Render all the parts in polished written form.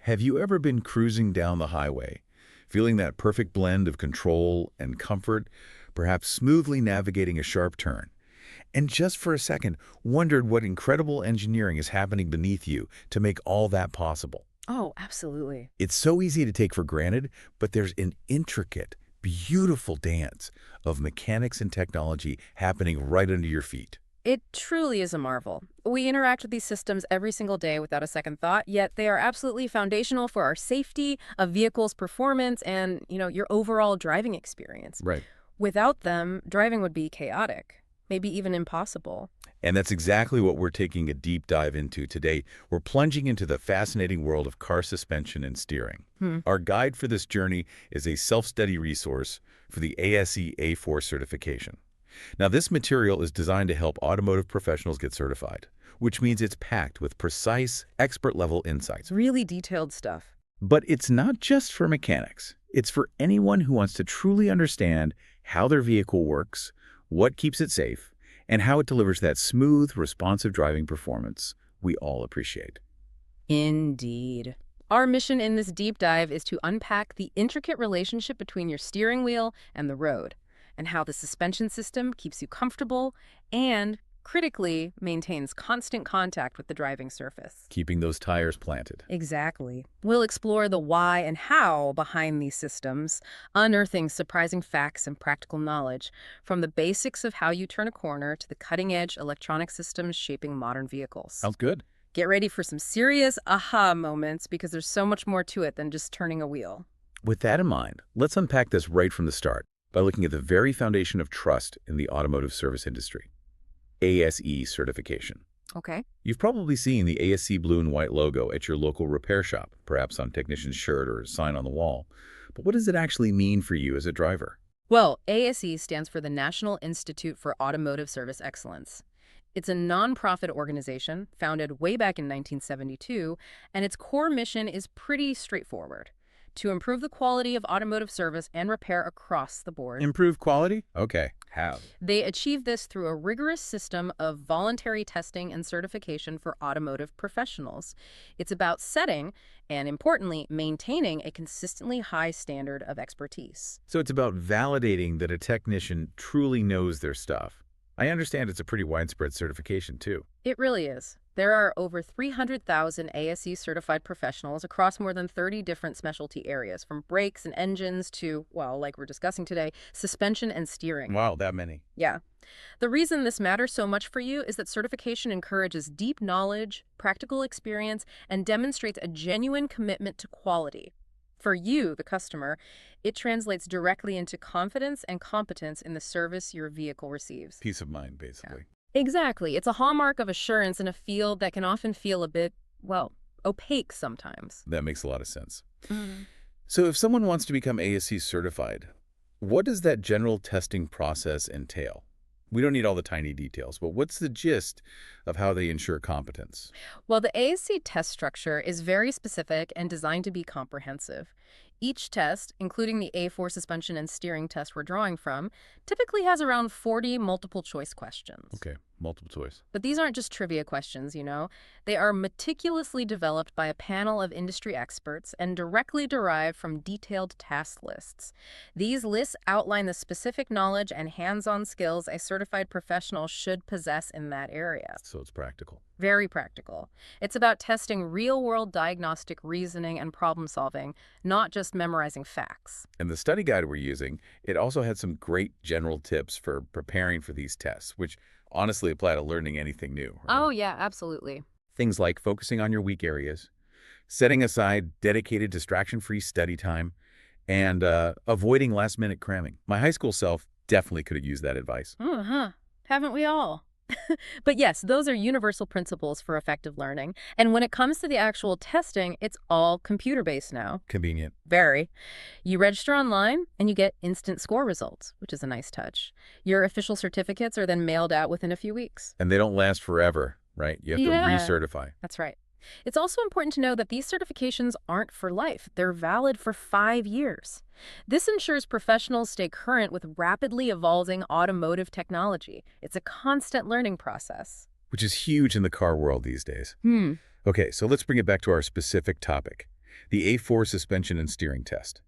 Have you ever been cruising down the highway, feeling that perfect blend of control and comfort, perhaps smoothly navigating a sharp turn, and just for a second wondered what incredible engineering is happening beneath you to make all that possible? Oh, absolutely. It's so easy to take for granted, but there's an intricate, beautiful dance of mechanics and technology happening right under your feet. It truly is a marvel. We interact with these systems every single day without a second thought, yet they are absolutely foundational for our safety, a vehicle's performance, and, your overall driving experience. Right. Without them, driving would be chaotic, maybe even impossible. And that's exactly what we're taking a deep dive into today. We're plunging into the fascinating world of car suspension and steering. Our guide for this journey is a self-study resource for the ASE A4 certification. Now, this material is designed to help automotive professionals get certified, which means it's packed with precise, expert-level insights. Really detailed stuff. But it's not just for mechanics. It's for anyone who wants to truly understand how their vehicle works, what keeps it safe, and how it delivers that smooth, responsive driving performance we all appreciate. Indeed. Our mission in this deep dive is to unpack the intricate relationship between your steering wheel and the road, and how the suspension system keeps you comfortable and, critically, maintains constant contact with the driving surface. Keeping those tires planted. Exactly. We'll explore the why and how behind these systems, unearthing surprising facts and practical knowledge, from the basics of how you turn a corner to the cutting-edge electronic systems shaping modern vehicles. Sounds good. Get ready for some serious aha moments, because there's so much more to it than just turning a wheel. With that in mind, let's unpack this right from the start by looking at the very foundation of trust in the automotive service industry. ASE certification. Okay. You've probably seen the ASE blue and white logo at your local repair shop, perhaps on technician's shirt or a sign on the wall. But what does it actually mean for you as a driver? Well, ASE stands for the National Institute for Automotive Service Excellence. It's a nonprofit organization founded way back in 1972, and its core mission is pretty straightforward: to improve the quality of automotive service and repair across the board. Improve quality? Okay. How? They achieve this through a rigorous system of voluntary testing and certification for automotive professionals. It's about setting and, importantly, maintaining a consistently high standard of expertise. So it's about validating that a technician truly knows their stuff. I understand it's a pretty widespread certification, too. It really is. There are over 300,000 ASE certified professionals across more than 30 different specialty areas, from brakes and engines to, well, like we're discussing today, suspension and steering. Wow, that many. Yeah. The reason this matters so much for you is that certification encourages deep knowledge, practical experience, and demonstrates a genuine commitment to quality. For you, the customer, it translates directly into confidence and competence in the service your vehicle receives. Peace of mind, basically. Yeah. Exactly. It's a hallmark of assurance in a field that can often feel a bit, well, opaque sometimes. That makes a lot of sense. So if someone wants to become ASE certified, what does that general testing process entail? We don't need all the tiny details, but what's the gist of how they ensure competence? Well, the ASE test structure is very specific and designed to be comprehensive. Each test, including the A4 suspension and steering test we're drawing from, typically has around 40 multiple-choice questions. Okay, multiple choice. But these aren't just trivia questions, They are meticulously developed by a panel of industry experts and directly derived from detailed task lists. These lists outline the specific knowledge and hands-on skills a certified professional should possess in that area. So it's practical. Very practical. It's about testing real-world diagnostic reasoning and problem-solving, not just memorizing facts. And the study guide we're using, it also had some great general tips for preparing for these tests, which honestly apply to learning anything new. Right? Oh, yeah, absolutely. Things like focusing on your weak areas, setting aside dedicated distraction-free study time, and avoiding last-minute cramming. My high school self definitely could have used that advice. Haven't we all? But yes, those are universal principles for effective learning. And when it comes to the actual testing, it's all computer-based now. Convenient. Very. You register online and you get instant score results, which is a nice touch. Your official certificates are then mailed out within a few weeks. And they don't last forever, right? You have to recertify. That's right. It's also important to know that these certifications aren't for life. They're valid for 5 years. This ensures professionals stay current with rapidly evolving automotive technology. It's a constant learning process. Which is huge in the car world these days. Okay, so let's bring it back to our specific topic. The A4 suspension and steering test.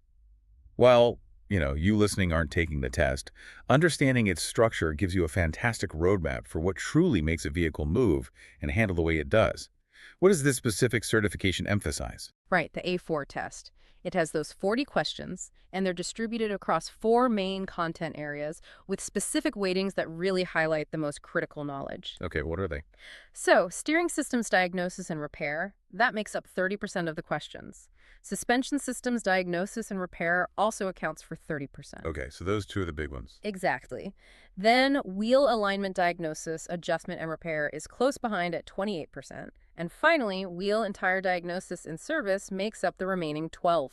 While, you listening aren't taking the test, understanding its structure gives you a fantastic roadmap for what truly makes a vehicle move and handle the way it does. What does this specific certification emphasize? Right, the A4 test. It has those 40 questions, and they're distributed across 4 main content areas with specific weightings that really highlight the most critical knowledge. Okay, what are they? So, steering systems diagnosis and repair, that makes up 30% of the questions. Suspension systems diagnosis and repair also accounts for 30%. Okay, so those two are the big ones. Exactly. Then wheel alignment diagnosis, adjustment, and repair is close behind at 28%. And finally, wheel and tire diagnosis and service makes up the remaining 12%.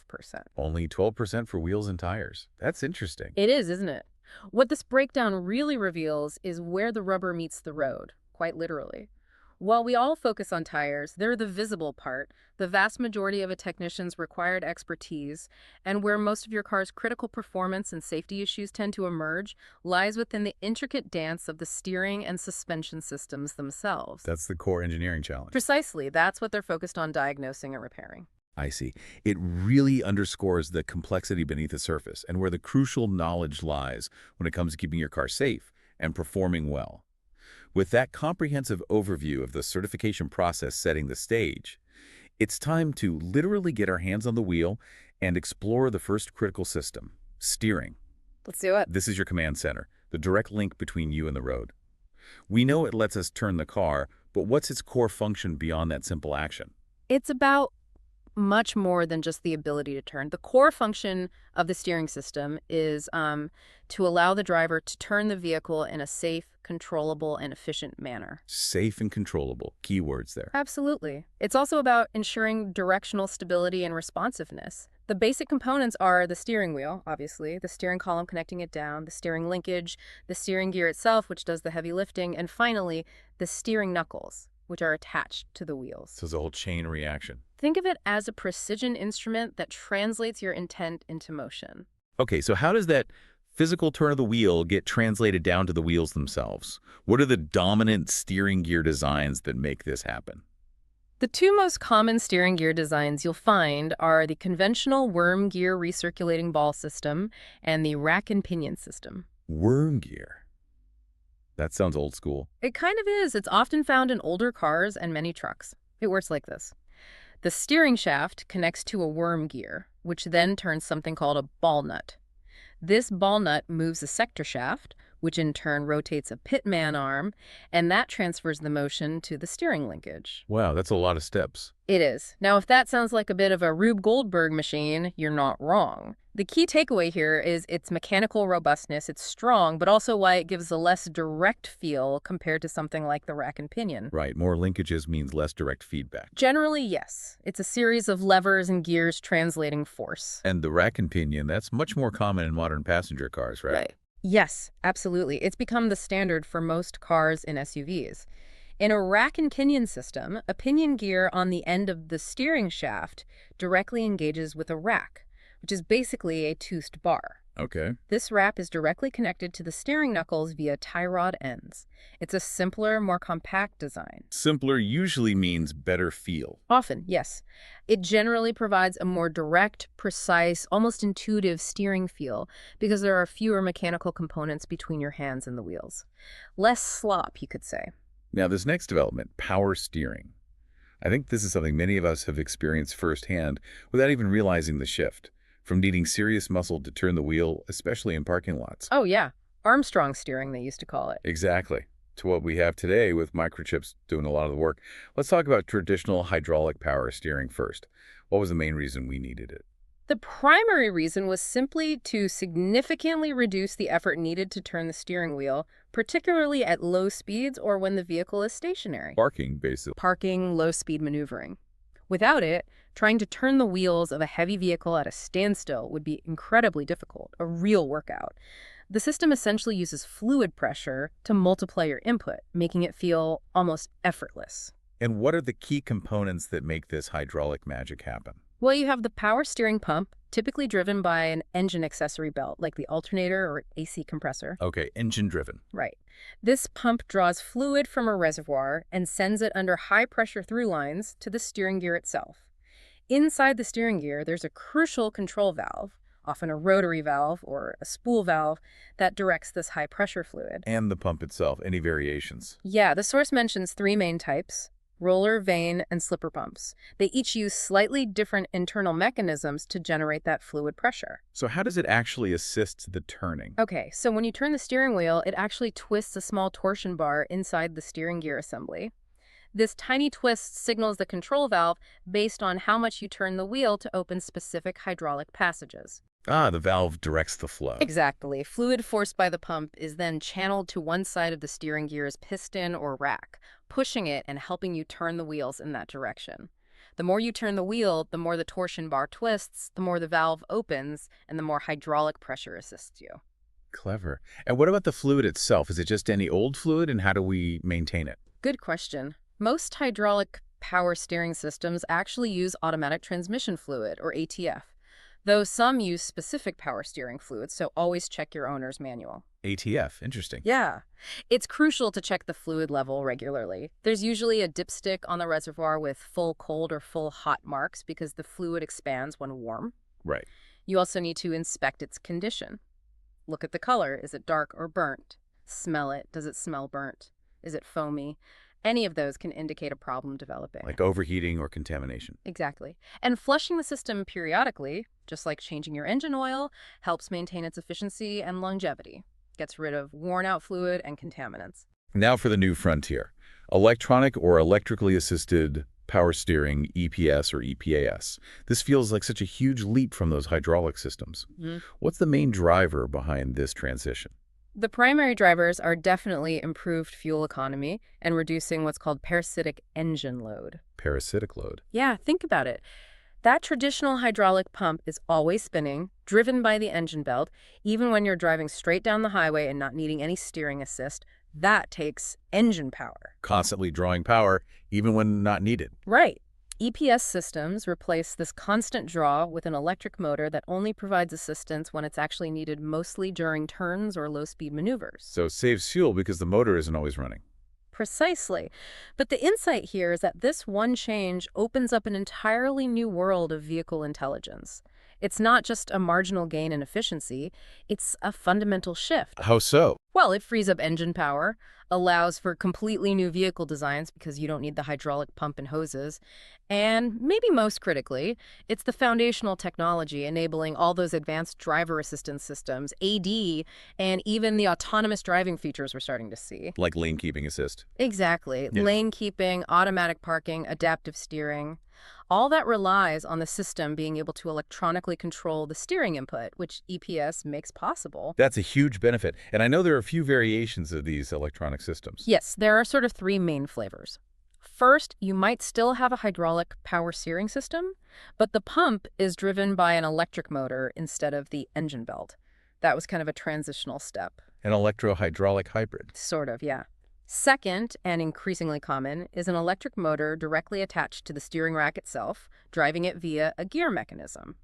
Only 12% for wheels and tires. That's interesting. It is, isn't it? What this breakdown really reveals is where the rubber meets the road, quite literally. While we all focus on tires, they're the visible part, the vast majority of a technician's required expertise, and where most of your car's critical performance and safety issues tend to emerge lies within the intricate dance of the steering and suspension systems themselves. That's the core engineering challenge. Precisely, that's what they're focused on diagnosing and repairing. I see. It really underscores the complexity beneath the surface and where the crucial knowledge lies when it comes to keeping your car safe and performing well. With that comprehensive overview of the certification process setting the stage, it's time to literally get our hands on the wheel and explore the first critical system, steering. Let's do it. This is your command center, the direct link between you and the road. We know it lets us turn the car, but what's its core function beyond that simple action? It's about much more than just the ability to turn. The core function of the steering system is to allow the driver to turn the vehicle in a safe, controllable, and efficient manner. Safe and controllable. Keywords there. Absolutely. It's also about ensuring directional stability and responsiveness. The basic components are the steering wheel, obviously, the steering column connecting it down, the steering linkage, the steering gear itself, which does the heavy lifting, and finally, the steering knuckles, which are attached to the wheels. So it's a whole chain reaction. Think of it as a precision instrument that translates your intent into motion. Okay, so how does that physical turn of the wheel get translated down to the wheels themselves? What are the dominant steering gear designs that make this happen? The 2 most common steering gear designs you'll find are the conventional worm gear recirculating ball system and the rack and pinion system. Worm gear. That sounds old school. It kind of is. It's often found in older cars and many trucks. It works like this. The steering shaft connects to a worm gear, which then turns something called a ball nut. This ball nut moves a sector shaft, which in turn rotates a pitman arm, and that transfers the motion to the steering linkage. Wow, that's a lot of steps. It is. Now, if that sounds like a bit of a Rube Goldberg machine, you're not wrong. The key takeaway here is its mechanical robustness. It's strong, but also why it gives a less direct feel compared to something like the rack and pinion. Right, more linkages means less direct feedback. Generally, yes. It's a series of levers and gears translating force. And the rack and pinion, that's much more common in modern passenger cars, right? Yes, absolutely. It's become the standard for most cars and SUVs. In a rack and pinion system, a pinion gear on the end of the steering shaft directly engages with a rack, which is basically a toothed bar. Okay. This wrap is directly connected to the steering knuckles via tie rod ends. It's a simpler, more compact design. Simpler usually means better feel. Often, yes. It generally provides a more direct, precise, almost intuitive steering feel because there are fewer mechanical components between your hands and the wheels. Less slop, you could say. Now, this next development, power steering. I think this is something many of us have experienced firsthand without even realizing the shift. From needing serious muscle to turn the wheel, especially in parking lots. Oh, yeah. Armstrong steering, they used to call it. Exactly. To what we have today with microchips doing a lot of the work. Let's talk about traditional hydraulic power steering first. What was the main reason we needed it? The primary reason was simply to significantly reduce the effort needed to turn the steering wheel, particularly at low speeds or when the vehicle is stationary. Parking, basically. Parking, low-speed maneuvering. Without it, trying to turn the wheels of a heavy vehicle at a standstill would be incredibly difficult, a real workout. The system essentially uses fluid pressure to multiply your input, making it feel almost effortless. And what are the key components that make this hydraulic magic happen? Well, you have the power steering pump, typically driven by an engine accessory belt, like the alternator or AC compressor. Okay, engine-driven. Right. This pump draws fluid from a reservoir and sends it under high-pressure through lines to the steering gear itself. Inside the steering gear, there's a crucial control valve, often a rotary valve or a spool valve, that directs this high-pressure fluid. And the pump itself, any variations? Yeah, the source mentions three main types: roller, vane, and slipper pumps. They each use slightly different internal mechanisms to generate that fluid pressure. So how does it actually assist the turning? Okay, so when you turn the steering wheel, it actually twists a small torsion bar inside the steering gear assembly. This tiny twist signals the control valve based on how much you turn the wheel to open specific hydraulic passages. Ah, the valve directs the flow. Exactly. Fluid forced by the pump is then channeled to one side of the steering gear's piston or rack, pushing it and helping you turn the wheels in that direction. The more you turn the wheel, the more the torsion bar twists, the more the valve opens, and the more hydraulic pressure assists you. Clever. And what about the fluid itself? Is it just any old fluid, and how do we maintain it? Good question. Most hydraulic power steering systems actually use automatic transmission fluid, or ATF, though some use specific power steering fluids, so always check your owner's manual. ATF, interesting. Yeah. It's crucial to check the fluid level regularly. There's usually a dipstick on the reservoir with full cold or full hot marks because the fluid expands when warm. Right. You also need to inspect its condition. Look at the color. Is it dark or burnt? Smell it. Does it smell burnt? Is it foamy? Any of those can indicate a problem developing. Like overheating or contamination. Exactly. And flushing the system periodically, just like changing your engine oil, helps maintain its efficiency and longevity. Gets rid of worn-out fluid and contaminants. Now for the new frontier. Electronic or electrically assisted power steering, EPS or EPAS. This feels like such a huge leap from those hydraulic systems. What's the main driver behind this transition? The primary drivers are definitely improved fuel economy and reducing what's called parasitic engine load. Parasitic load. Yeah, think about it. That traditional hydraulic pump is always spinning, driven by the engine belt, even when you're driving straight down the highway and not needing any steering assist. That takes engine power. Constantly drawing power, even when not needed. Right. EPS systems replace this constant draw with an electric motor that only provides assistance when it's actually needed, mostly during turns or low-speed maneuvers. So it saves fuel because the motor isn't always running. Precisely. But the insight here is that this one change opens up an entirely new world of vehicle intelligence. It's not just a marginal gain in efficiency, it's a fundamental shift. How so? Well, it frees up engine power, allows for completely new vehicle designs because you don't need the hydraulic pump and hoses, and maybe most critically, it's the foundational technology enabling all those advanced driver assistance systems, AD, and even the autonomous driving features we're starting to see. Like lane keeping assist. Exactly. Yeah. Lane keeping, automatic parking, adaptive steering. All that relies on the system being able to electronically control the steering input, which EPS makes possible. That's a huge benefit. And I know there are a few variations of these electronic systems. Yes, there are sort of three main flavors. First, you might still have a hydraulic power steering system, but the pump is driven by an electric motor instead of the engine belt. That was kind of a transitional step. An electro-hydraulic hybrid. Sort of, yeah. Second, and increasingly common, is an electric motor directly attached to the steering rack itself, driving it via a gear mechanism.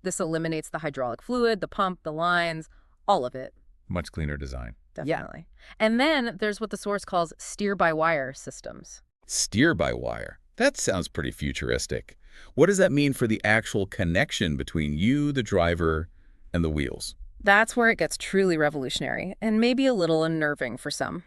This eliminates the hydraulic fluid, the pump, the lines, all of it. Much cleaner design. Definitely. And then there's what the source calls steer-by-wire systems. Steer-by-wire. That sounds pretty futuristic. What does that mean for the actual connection between you, the driver, and the wheels? That's where it gets truly revolutionary, and maybe a little unnerving for some.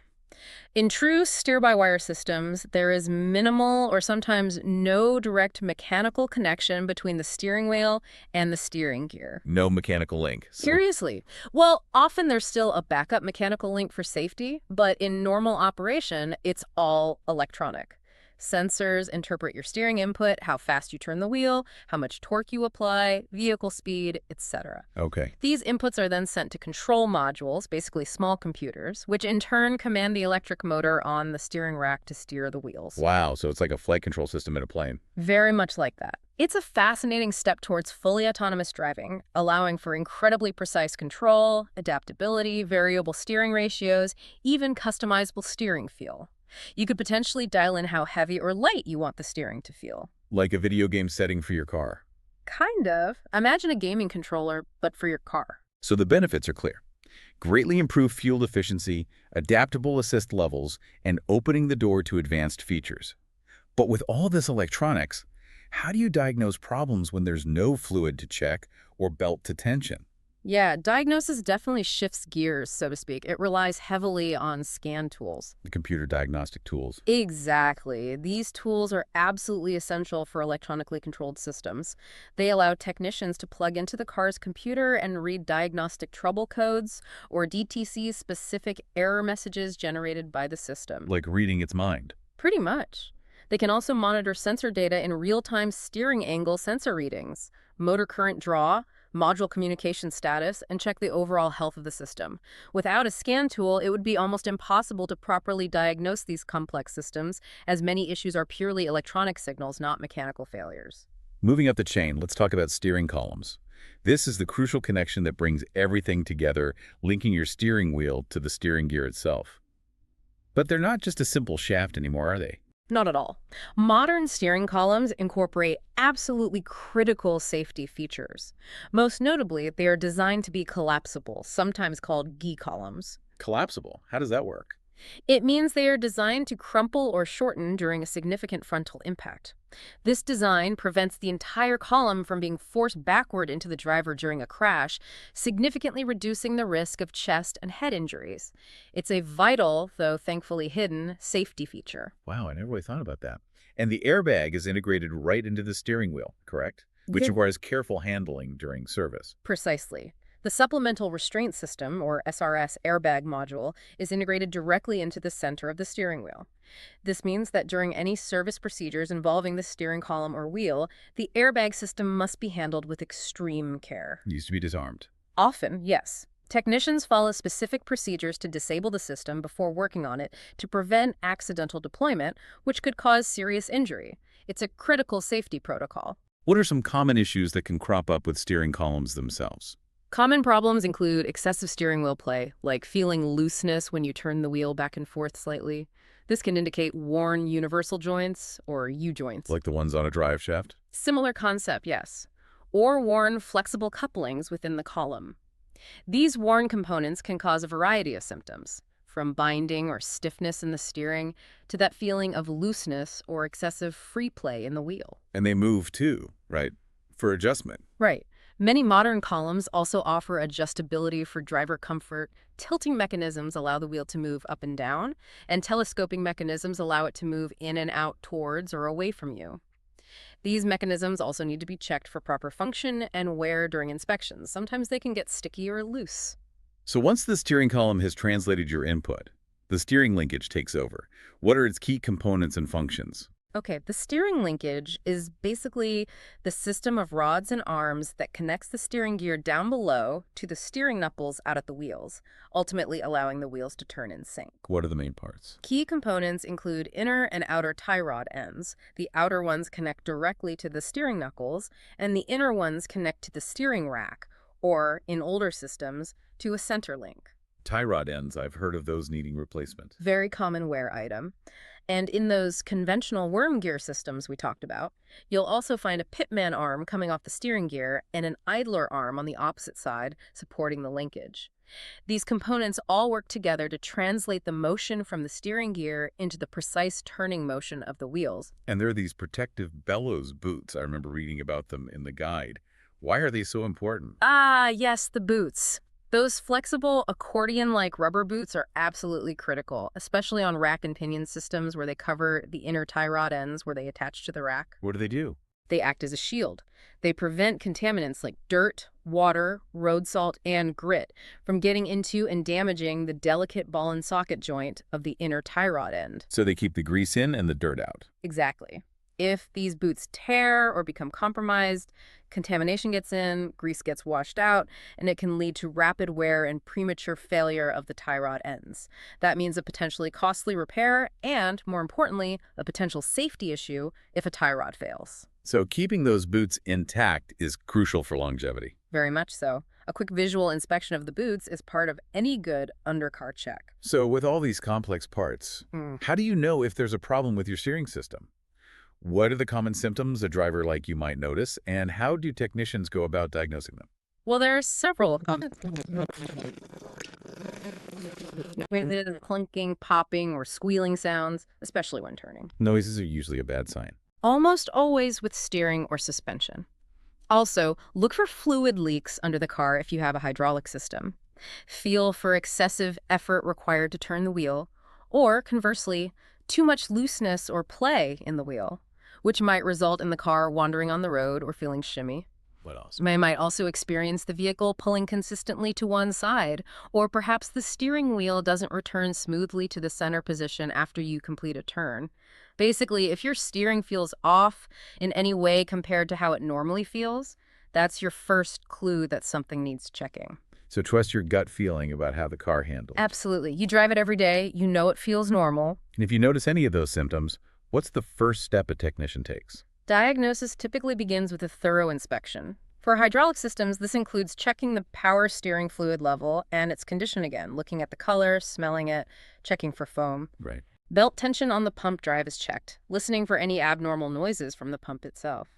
In true steer-by-wire systems, there is minimal or sometimes no direct mechanical connection between the steering wheel and the steering gear. No mechanical link. Seriously. Well, often there's still a backup mechanical link for safety, but in normal operation, it's all electronic. Sensors interpret your steering input, how fast you turn the wheel, how much torque you apply, vehicle speed, etc. Okay. These inputs are then sent to control modules, basically small computers, which in turn command the electric motor on the steering rack to steer the wheels. Wow, so it's like a flight control system in a plane. Very much like that. It's a fascinating step towards fully autonomous driving, allowing for incredibly precise control, adaptability, variable steering ratios, even customizable steering feel. You could potentially dial in how heavy or light you want the steering to feel. Like a video game setting for your car. Kind of. Imagine a gaming controller, but for your car. So the benefits are clear. Greatly improved fuel efficiency, adaptable assist levels, and opening the door to advanced features. But with all this electronics, How do you diagnose problems when there's no fluid to check or belt to tension? Yeah, diagnosis definitely shifts gears, so to speak. It relies heavily on scan tools. The computer diagnostic tools. Exactly. These tools are absolutely essential for electronically controlled systems. They allow technicians to plug into the car's computer and read diagnostic trouble codes or DTC-specific error messages generated by the system. Like reading its mind. Pretty much. They can also monitor sensor data in real-time steering angle sensor readings, motor current draw, module communication status, and check the overall health of the system. Without a scan tool, it would be almost impossible to properly diagnose these complex systems, as many issues are purely electronic signals, not mechanical failures. Moving up the chain, let's talk about steering columns. This is the crucial connection that brings everything together, linking your steering wheel to the steering gear itself. But they're not just a simple shaft anymore, are they? Not at all. Modern steering columns incorporate absolutely critical safety features. Most notably, they are designed to be collapsible, sometimes called GI columns. Collapsible. How does that work? It means they are designed to crumple or shorten during a significant frontal impact. This design prevents the entire column from being forced backward into the driver during a crash, significantly reducing the risk of chest and head injuries. It's a vital, though thankfully hidden, safety feature. Wow, I never really thought about that. And the airbag is integrated right into the steering wheel, correct? Which Yeah. requires careful handling during service. Precisely. The Supplemental Restraint System, or SRS airbag module, is integrated directly into the center of the steering wheel. This means that during any service procedures involving the steering column or wheel, the airbag system must be handled with extreme care. It used to be disarmed. Often, yes. Technicians follow specific procedures to disable the system before working on it to prevent accidental deployment, which could cause serious injury. It's a critical safety protocol. What are some common issues that can crop up with steering columns themselves? Common problems include excessive steering wheel play, like feeling looseness when you turn the wheel back and forth slightly. This can indicate worn universal joints or U-joints. Like the ones on a drive shaft? Similar concept, yes. Or worn flexible couplings within the column. These worn components can cause a variety of symptoms, from binding or stiffness in the steering to that feeling of looseness or excessive free play in the wheel. And they move too, right? For adjustment. Right. Many modern columns also offer adjustability for driver comfort. Tilting mechanisms allow the wheel to move up and down, and telescoping mechanisms allow it to move in and out towards or away from you. These mechanisms also need to be checked for proper function and wear during inspections. Sometimes they can get sticky or loose. So once the steering column has translated your input, the steering linkage takes over. What are its key components and functions? Okay, the steering linkage is basically the system of rods and arms that connects the steering gear down below to the steering knuckles out at the wheels, ultimately allowing the wheels to turn in sync. What are the main parts? Key components include inner and outer tie rod ends. The outer ones connect directly to the steering knuckles, and the inner ones connect to the steering rack, or, in older systems, to a center link. Tie rod ends, I've heard of those needing replacement. Very common wear item. And in those conventional worm gear systems we talked about, you'll also find a pitman arm coming off the steering gear and an idler arm on the opposite side supporting the linkage. These components all work together to translate the motion from the steering gear into the precise turning motion of the wheels. And there are these protective bellows boots. I remember reading about them in the guide. Why are they so important? Ah, yes, the boots. Those flexible accordion-like rubber boots are absolutely critical, especially on rack and pinion systems where they cover the inner tie rod ends where they attach to the rack. What do they do? They act as a shield. They prevent contaminants like dirt, water, road salt, and grit from getting into and damaging the delicate ball and socket joint of the inner tie rod end. So they keep the grease in and the dirt out. Exactly. If these boots tear or become compromised, contamination gets in, grease gets washed out, and it can lead to rapid wear and premature failure of the tie rod ends. That means a potentially costly repair and, more importantly, a potential safety issue if a tie rod fails. So keeping those boots intact is crucial for longevity. Very much so. A quick visual inspection of the boots is part of any good undercar check. So with all these complex parts, how do you know if there's a problem with your steering system? What are the common symptoms a driver like you might notice, and how do technicians go about diagnosing them? Well, there are several. Clinking, popping, or squealing sounds, especially when turning. Noises are usually a bad sign. Almost always with steering or suspension. Also, look for fluid leaks under the car if you have a hydraulic system. Feel for excessive effort required to turn the wheel, or conversely, too much looseness or play in the wheel, which might result in the car wandering on the road or feeling shimmy. What else? You might also experience the vehicle pulling consistently to one side, or perhaps the steering wheel doesn't return smoothly to the center position after you complete a turn. Basically, if your steering feels off in any way compared to how it normally feels, that's your first clue that something needs checking. So trust your gut feeling about how the car handles. Absolutely. You drive it every day, you know it feels normal. And if you notice any of those symptoms, what's the first step a technician takes? Diagnosis typically begins with a thorough inspection. For hydraulic systems, this includes checking the power steering fluid level and its condition again, looking at the color, smelling it, checking for foam. Right. Belt tension on the pump drive is checked, listening for any abnormal noises from the pump itself.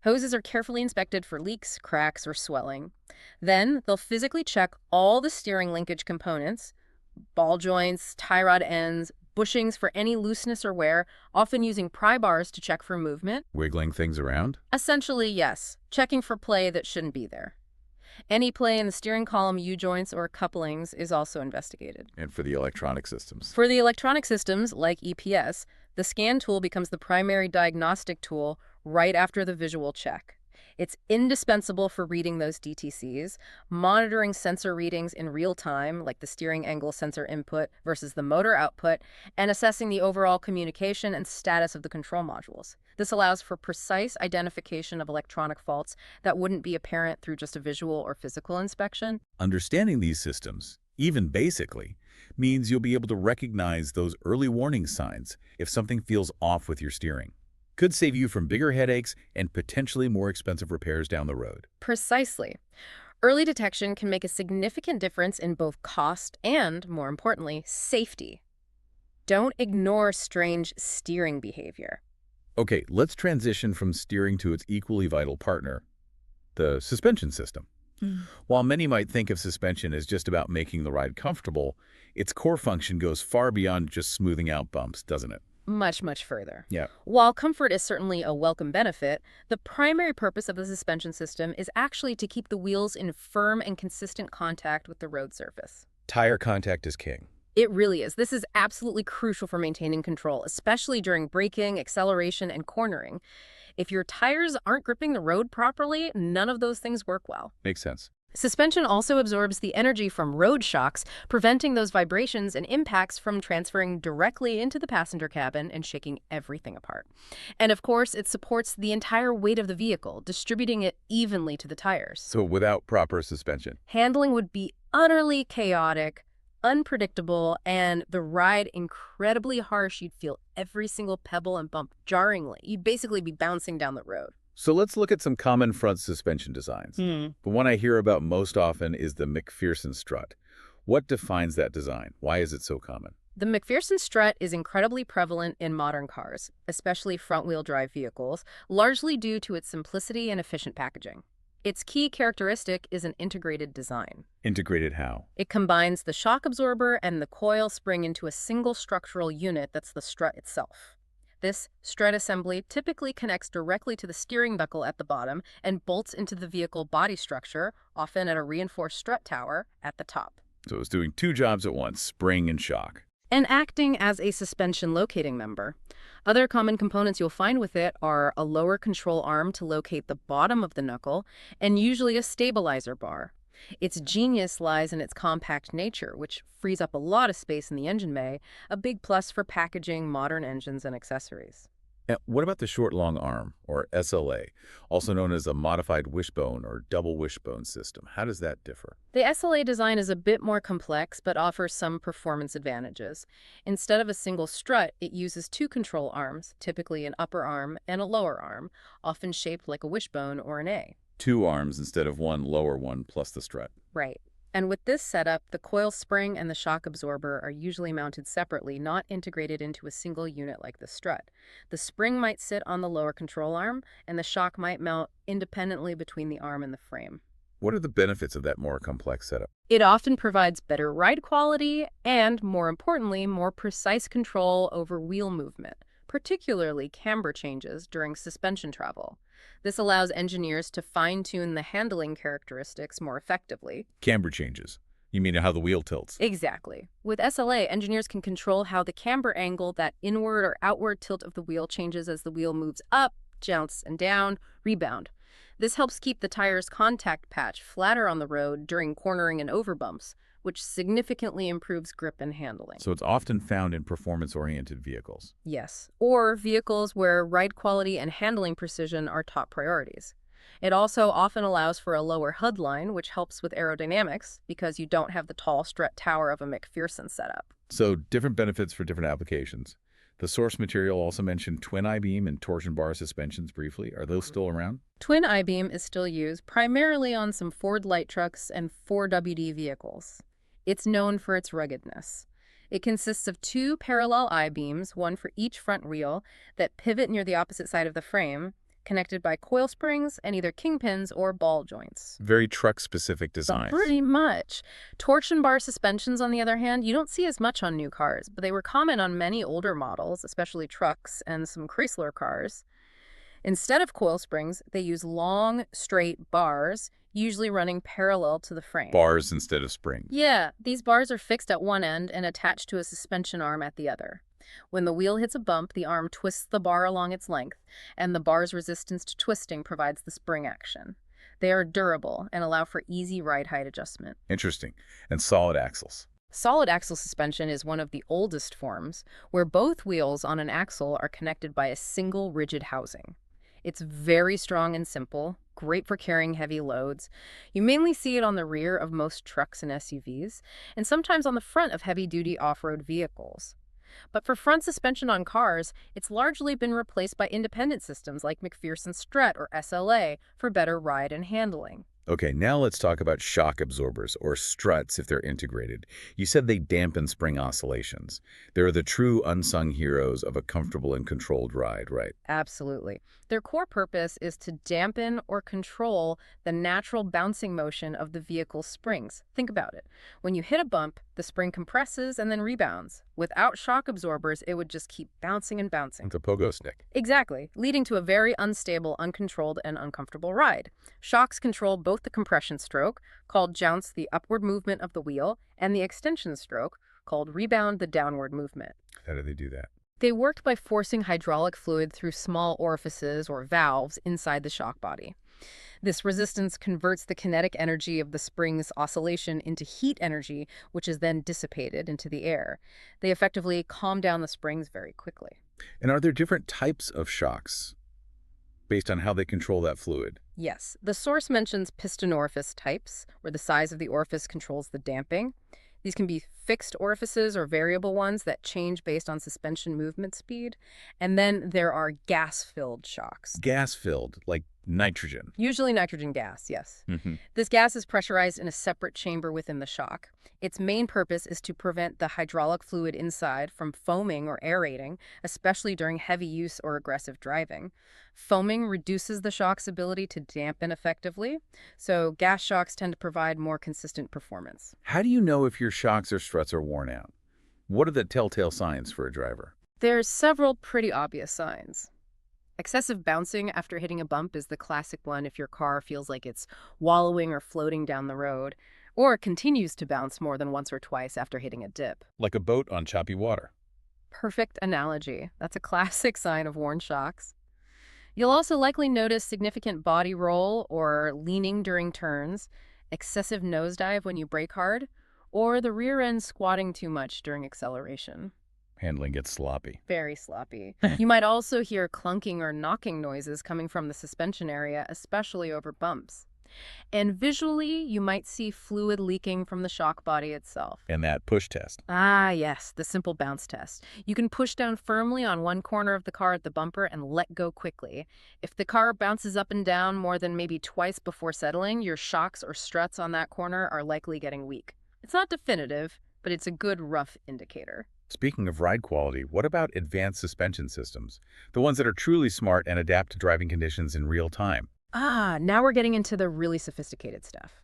Hoses are carefully inspected for leaks, cracks, or swelling. Then, they'll physically check all the steering linkage components, ball joints, tie rod ends, bushings for any looseness or wear, often using pry bars to check for movement. Wiggling things around? Essentially, yes, checking for play that shouldn't be there. Any play in the steering column U-joints or couplings is also investigated. And for the electronic systems? For the electronic systems, like EPS, the scan tool becomes the primary diagnostic tool right after the visual check. It's indispensable for reading those DTCs, monitoring sensor readings in real time, like the steering angle sensor input versus the motor output, and assessing the overall communication and status of the control modules. This allows for precise identification of electronic faults that wouldn't be apparent through just a visual or physical inspection. Understanding these systems, even basically, means you'll be able to recognize those early warning signs if something feels off with your steering. Could save you from bigger headaches and potentially more expensive repairs down the road. Precisely. Early detection can make a significant difference in both cost and, more importantly, safety. Don't ignore strange steering behavior. Okay, let's transition from steering to its equally vital partner, the suspension system. While many might think of suspension as just about making the ride comfortable, its core function goes far beyond just smoothing out bumps, doesn't it? Much, much further. Yeah. While comfort is certainly a welcome benefit, the primary purpose of the suspension system is actually to keep the wheels in firm and consistent contact with the road surface. Tire contact is king. It really is. This is absolutely crucial for maintaining control, especially during braking, acceleration, and cornering. If your tires aren't gripping the road properly, none of those things work well. Makes sense. Suspension also absorbs the energy from road shocks, preventing those vibrations and impacts from transferring directly into the passenger cabin and shaking everything apart. And of course, it supports the entire weight of the vehicle, distributing it evenly to the tires. So without proper suspension, Handling would be utterly chaotic, unpredictable, and the ride incredibly harsh. You'd feel every single pebble and bump jarringly. You'd basically be bouncing down the road. So let's look at some common front suspension designs. The one I hear about most often is the McPherson strut. What defines that design? Why is it so common? The McPherson strut is incredibly prevalent in modern cars, especially front-wheel drive vehicles, largely due to its simplicity and efficient packaging. Its key characteristic is an integrated design. Integrated how? It combines the shock absorber and the coil spring into a single structural unit that's the strut itself. This strut assembly typically connects directly to the steering buckle at the bottom and bolts into the vehicle body structure, often at a reinforced strut tower at the top. So it's doing two jobs at once, spring and shock. And acting as a suspension locating member. Other common components you'll find with it are a lower control arm to locate the bottom of the knuckle, and usually a stabilizer bar. Its genius lies in its compact nature, which frees up a lot of space in the engine bay, a big plus for packaging modern engines and accessories. And what about the short long arm, or SLA, also known as a modified wishbone or double wishbone system? How does that differ? The SLA design is a bit more complex, but offers some performance advantages. Instead of a single strut, it uses two control arms, typically an upper arm and a lower arm, often shaped like a wishbone or an A. Two arms instead of one lower one plus the strut. Right. And with this setup, the coil spring and the shock absorber are usually mounted separately, not integrated into a single unit like the strut. The spring might sit on the lower control arm, and the shock might mount independently between the arm and the frame. What are the benefits of that more complex setup? It often provides better ride quality and, more importantly, more precise control over wheel movement, particularly camber changes during suspension travel. This allows engineers to fine-tune the handling characteristics more effectively. Camber changes. You mean how the wheel tilts? Exactly. With SLA, engineers can control how the camber angle, that inward or outward tilt of the wheel, changes as the wheel moves up, jounce, and down, rebound. This helps keep the tire's contact patch flatter on the road during cornering and over bumps, which significantly improves grip and handling. So it's often found in performance-oriented vehicles. Yes, or vehicles where ride quality and handling precision are top priorities. It also often allows for a lower HUD line, which helps with aerodynamics because you don't have the tall strut tower of a McPherson setup. So different benefits for different applications. The source material also mentioned twin I-beam and torsion bar suspensions briefly. Are those still around? Twin I-beam is still used primarily on some Ford light trucks and 4WD vehicles. It's known for its ruggedness. It consists of two parallel I-beams, one for each front wheel, that pivot near the opposite side of the frame, connected by coil springs and either kingpins or ball joints. Very truck-specific design. Pretty much. Torsion bar suspensions, on the other hand, you don't see as much on new cars, but they were common on many older models, especially trucks and some Chrysler cars. Instead of coil springs, they use long, straight bars, usually running parallel to the frame. Bars instead of springs. Yeah, these bars are fixed at one end and attached to a suspension arm at the other. When the wheel hits a bump, the arm twists the bar along its length, and the bar's resistance to twisting provides the spring action. They are durable and allow for easy ride height adjustment. Interesting. And solid axles. Solid axle suspension is one of the oldest forms, where both wheels on an axle are connected by a single rigid housing. It's very strong and simple, great for carrying heavy loads. You mainly see it on the rear of most trucks and SUVs, and sometimes on the front of heavy-duty off-road vehicles. But for front suspension on cars, it's largely been replaced by independent systems like McPherson Strut or SLA for better ride and handling. Okay, now let's talk about shock absorbers, or struts if they're integrated. You said they dampen spring oscillations. They're the true unsung heroes of a comfortable and controlled ride, right? Absolutely. Their core purpose is to dampen or control the natural bouncing motion of the vehicle's springs. Think about it. When you hit a bump, the spring compresses and then rebounds. Without shock absorbers, it would just keep bouncing and bouncing. It's a pogo stick. Exactly, leading to a very unstable, uncontrolled, and uncomfortable ride. Shocks control both the compression stroke, called jounce, the upward movement of the wheel, and the extension stroke, called rebound, the downward movement. How do they do that? They worked by forcing hydraulic fluid through small orifices or valves inside the shock body. This resistance converts the kinetic energy of the spring's oscillation into heat energy, which is then dissipated into the air. They effectively calm down the springs very quickly. And are there different types of shocks based on how they control that fluid? Yes, the source mentions piston orifice types, where the size of the orifice controls the damping. These can be fixed orifices or variable ones that change based on suspension movement speed. And then there are gas-filled shocks. Gas-filled, like nitrogen. Usually nitrogen gas, yes. Mm-hmm. This gas is pressurized in a separate chamber within the shock. Its main purpose is to prevent the hydraulic fluid inside from foaming or aerating, especially during heavy use or aggressive driving. Foaming reduces the shock's ability to dampen effectively, so gas shocks tend to provide more consistent performance. How do you know if your shocks or struts are worn out? What are the telltale signs for a driver? There's several pretty obvious signs. Excessive bouncing after hitting a bump is the classic one if your car feels like it's wallowing or floating down the road, or continues to bounce more than once or twice after hitting a dip. Like a boat on choppy water. Perfect analogy. That's a classic sign of worn shocks. You'll also likely notice significant body roll or leaning during turns, excessive nosedive when you brake hard, or the rear end squatting too much during acceleration. Handling gets sloppy. Very sloppy. You might also hear clunking or knocking noises coming from the suspension area, especially over bumps. And visually, you might see fluid leaking from the shock body itself. And that push test. Ah, yes, the simple bounce test. You can push down firmly on one corner of the car at the bumper and let go quickly. If the car bounces up and down more than maybe twice before settling, your shocks or struts on that corner are likely getting weak. It's not definitive, but it's a good rough indicator. Speaking of ride quality, what about advanced suspension systems? The ones that are truly smart and adapt to driving conditions in real time. Ah, now we're getting into the really sophisticated stuff.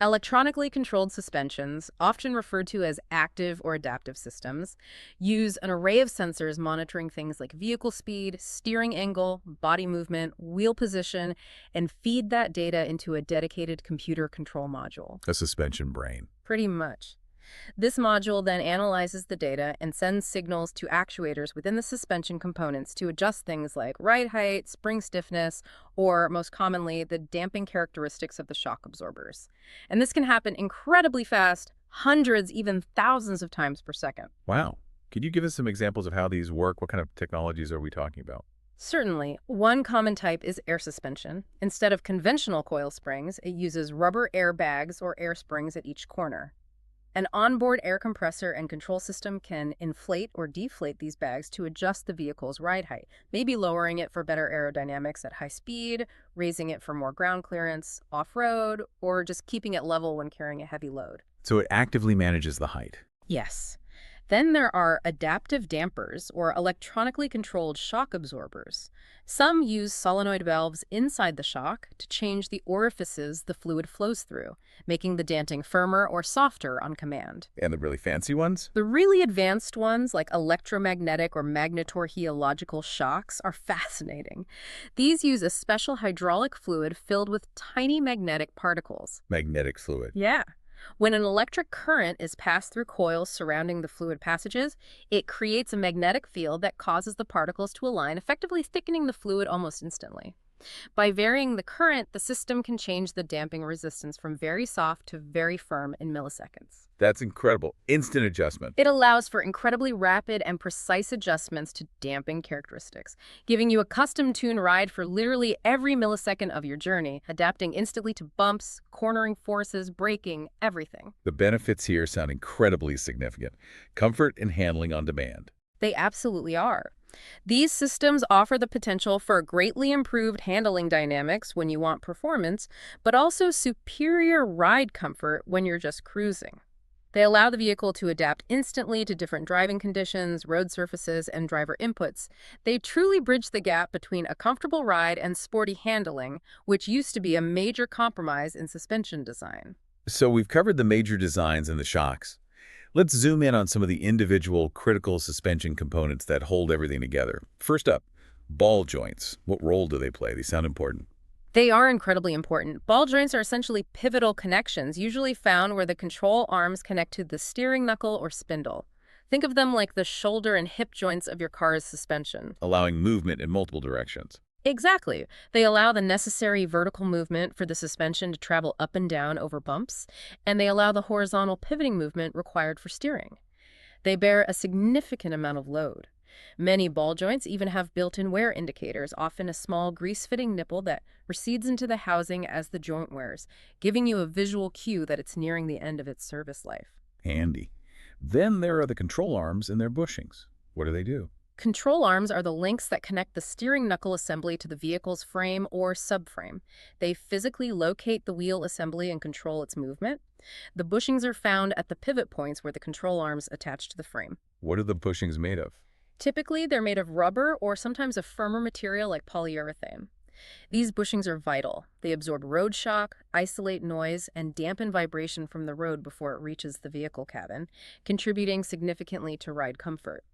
Electronically controlled suspensions, often referred to as active or adaptive systems, use an array of sensors monitoring things like vehicle speed, steering angle, body movement, wheel position, and feed that data into a dedicated computer control module. A suspension brain. Pretty much. This module then analyzes the data and sends signals to actuators within the suspension components to adjust things like ride height, spring stiffness, or most commonly, the damping characteristics of the shock absorbers. And this can happen incredibly fast, hundreds, even thousands of times per second. Wow. Could you give us some examples of how these work? What kind of technologies are we talking about? Certainly, one common type is air suspension. Instead of conventional coil springs, it uses rubber air bags or air springs at each corner. An onboard air compressor and control system can inflate or deflate these bags to adjust the vehicle's ride height, maybe lowering it for better aerodynamics at high speed, raising it for more ground clearance off-road, or just keeping it level when carrying a heavy load. So it actively manages the height. Yes. Then there are adaptive dampers or electronically controlled shock absorbers. Some use solenoid valves inside the shock to change the orifices the fluid flows through, making the damping firmer or softer on command. And the really fancy ones? The really advanced ones, like electromagnetic or magnetorheological shocks, are fascinating. These use a special hydraulic fluid filled with tiny magnetic particles. Magnetic fluid. Yeah. When an electric current is passed through coils surrounding the fluid passages, it creates a magnetic field that causes the particles to align, effectively thickening the fluid almost instantly. By varying the current, the system can change the damping resistance from very soft to very firm in milliseconds. That's incredible. Instant adjustment. It allows for incredibly rapid and precise adjustments to damping characteristics, giving you a custom-tuned ride for literally every millisecond of your journey, adapting instantly to bumps, cornering forces, braking, everything. The benefits here sound incredibly significant. Comfort and handling on demand. They absolutely are. These systems offer the potential for greatly improved handling dynamics when you want performance, but also superior ride comfort when you're just cruising. They allow the vehicle to adapt instantly to different driving conditions, road surfaces, and driver inputs. They truly bridge the gap between a comfortable ride and sporty handling, which used to be a major compromise in suspension design. So we've covered the major designs and the shocks. Let's zoom in on some of the individual critical suspension components that hold everything together. First up, ball joints. What role do they play? They sound important. They are incredibly important. Ball joints are essentially pivotal connections, usually found where the control arms connect to the steering knuckle or spindle. Think of them like the shoulder and hip joints of your car's suspension. Allowing movement in multiple directions. Exactly. They allow the necessary vertical movement for the suspension to travel up and down over bumps, and they allow the horizontal pivoting movement required for steering. They bear a significant amount of load. Many ball joints even have built-in wear indicators, often a small grease-fitting nipple that recedes into the housing as the joint wears, giving you a visual cue that it's nearing the end of its service life. Handy. Then there are the control arms and their bushings. What do they do? Control arms are the links that connect the steering knuckle assembly to the vehicle's frame or subframe. They physically locate the wheel assembly and control its movement. The bushings are found at the pivot points where the control arms attach to the frame. What are the bushings made of? Typically, they're made of rubber or sometimes a firmer material like polyurethane. These bushings are vital. They absorb road shock, isolate noise, and dampen vibration from the road before it reaches the vehicle cabin, contributing significantly to ride comfort.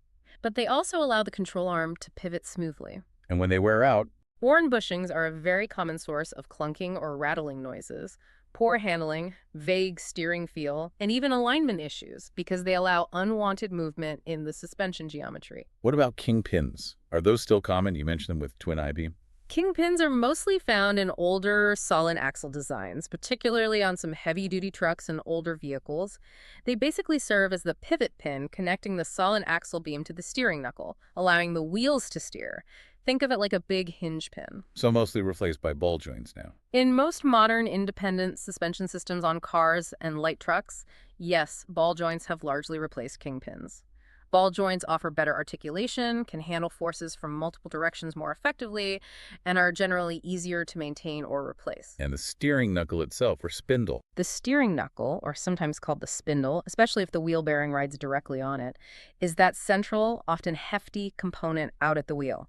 But they also allow the control arm to pivot smoothly. And when they wear out, Worn bushings are a very common source of clunking or rattling noises, poor handling, vague steering feel, and even alignment issues because they allow unwanted movement in the suspension geometry. what about kingpins? Are those still common? You mentioned them with twin I-beam. Kingpins are mostly found in older solid axle designs, particularly on some heavy-duty trucks and older vehicles. They basically serve as the pivot pin connecting the solid axle beam to the steering knuckle, allowing the wheels to steer. Think of it like a big hinge pin. So mostly replaced by ball joints now. In most modern independent suspension systems on cars and light trucks, yes, ball joints have largely replaced kingpins. Ball joints offer better articulation, can handle forces from multiple directions more effectively, and are generally easier to maintain or replace. And the steering knuckle itself, or spindle. The steering knuckle, or sometimes called the spindle, especially if the wheel bearing rides directly on it, is that central, often hefty component out at the wheel.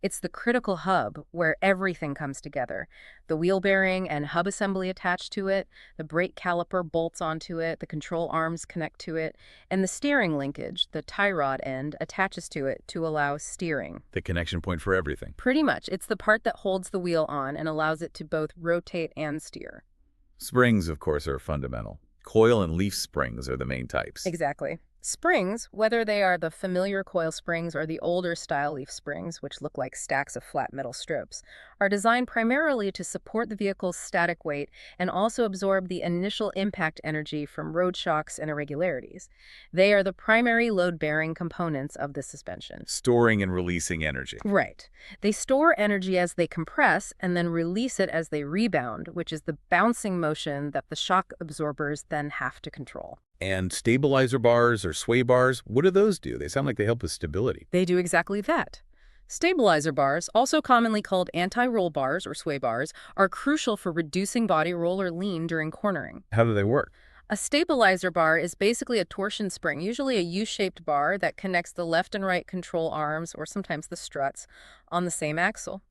It's the critical hub where everything comes together. The wheel bearing and hub assembly attached to it, the brake caliper bolts onto it, the control arms connect to it, and the steering linkage, the tie rod end, attaches to it to allow steering. The connection point for everything. Pretty much, it's the part that holds the wheel on and allows it to both rotate and steer. Springs, of course, are fundamental. Coil and leaf springs are the main types. Exactly. Springs, whether they are the familiar coil springs or the older style leaf springs, which look like stacks of flat metal strips, are designed primarily to support the vehicle's static weight and also absorb the initial impact energy from road shocks and irregularities. They are the primary load-bearing components of the suspension. Storing and releasing energy. Right. They store energy as they compress and then release it as they rebound, which is the bouncing motion that the shock absorbers then have to control. And stabilizer bars or sway bars, what do those do? They sound like they help with stability. They do exactly that. Stabilizer bars, also commonly called anti-roll bars or sway bars, are crucial for reducing body roll or lean during cornering. How do they work? A stabilizer bar is basically a torsion spring, usually a U-shaped bar that connects the left and right control arms, or sometimes the struts, on the same axle.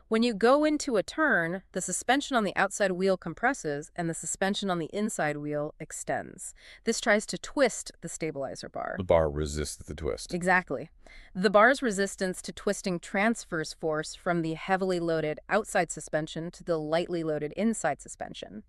When you go into a turn, the suspension on the outside wheel compresses and the suspension on the inside wheel extends. This tries to twist the stabilizer bar. The bar resists the twist. Exactly. The bar's resistance to twisting transfers force from the heavily loaded outside suspension to the lightly loaded inside suspension.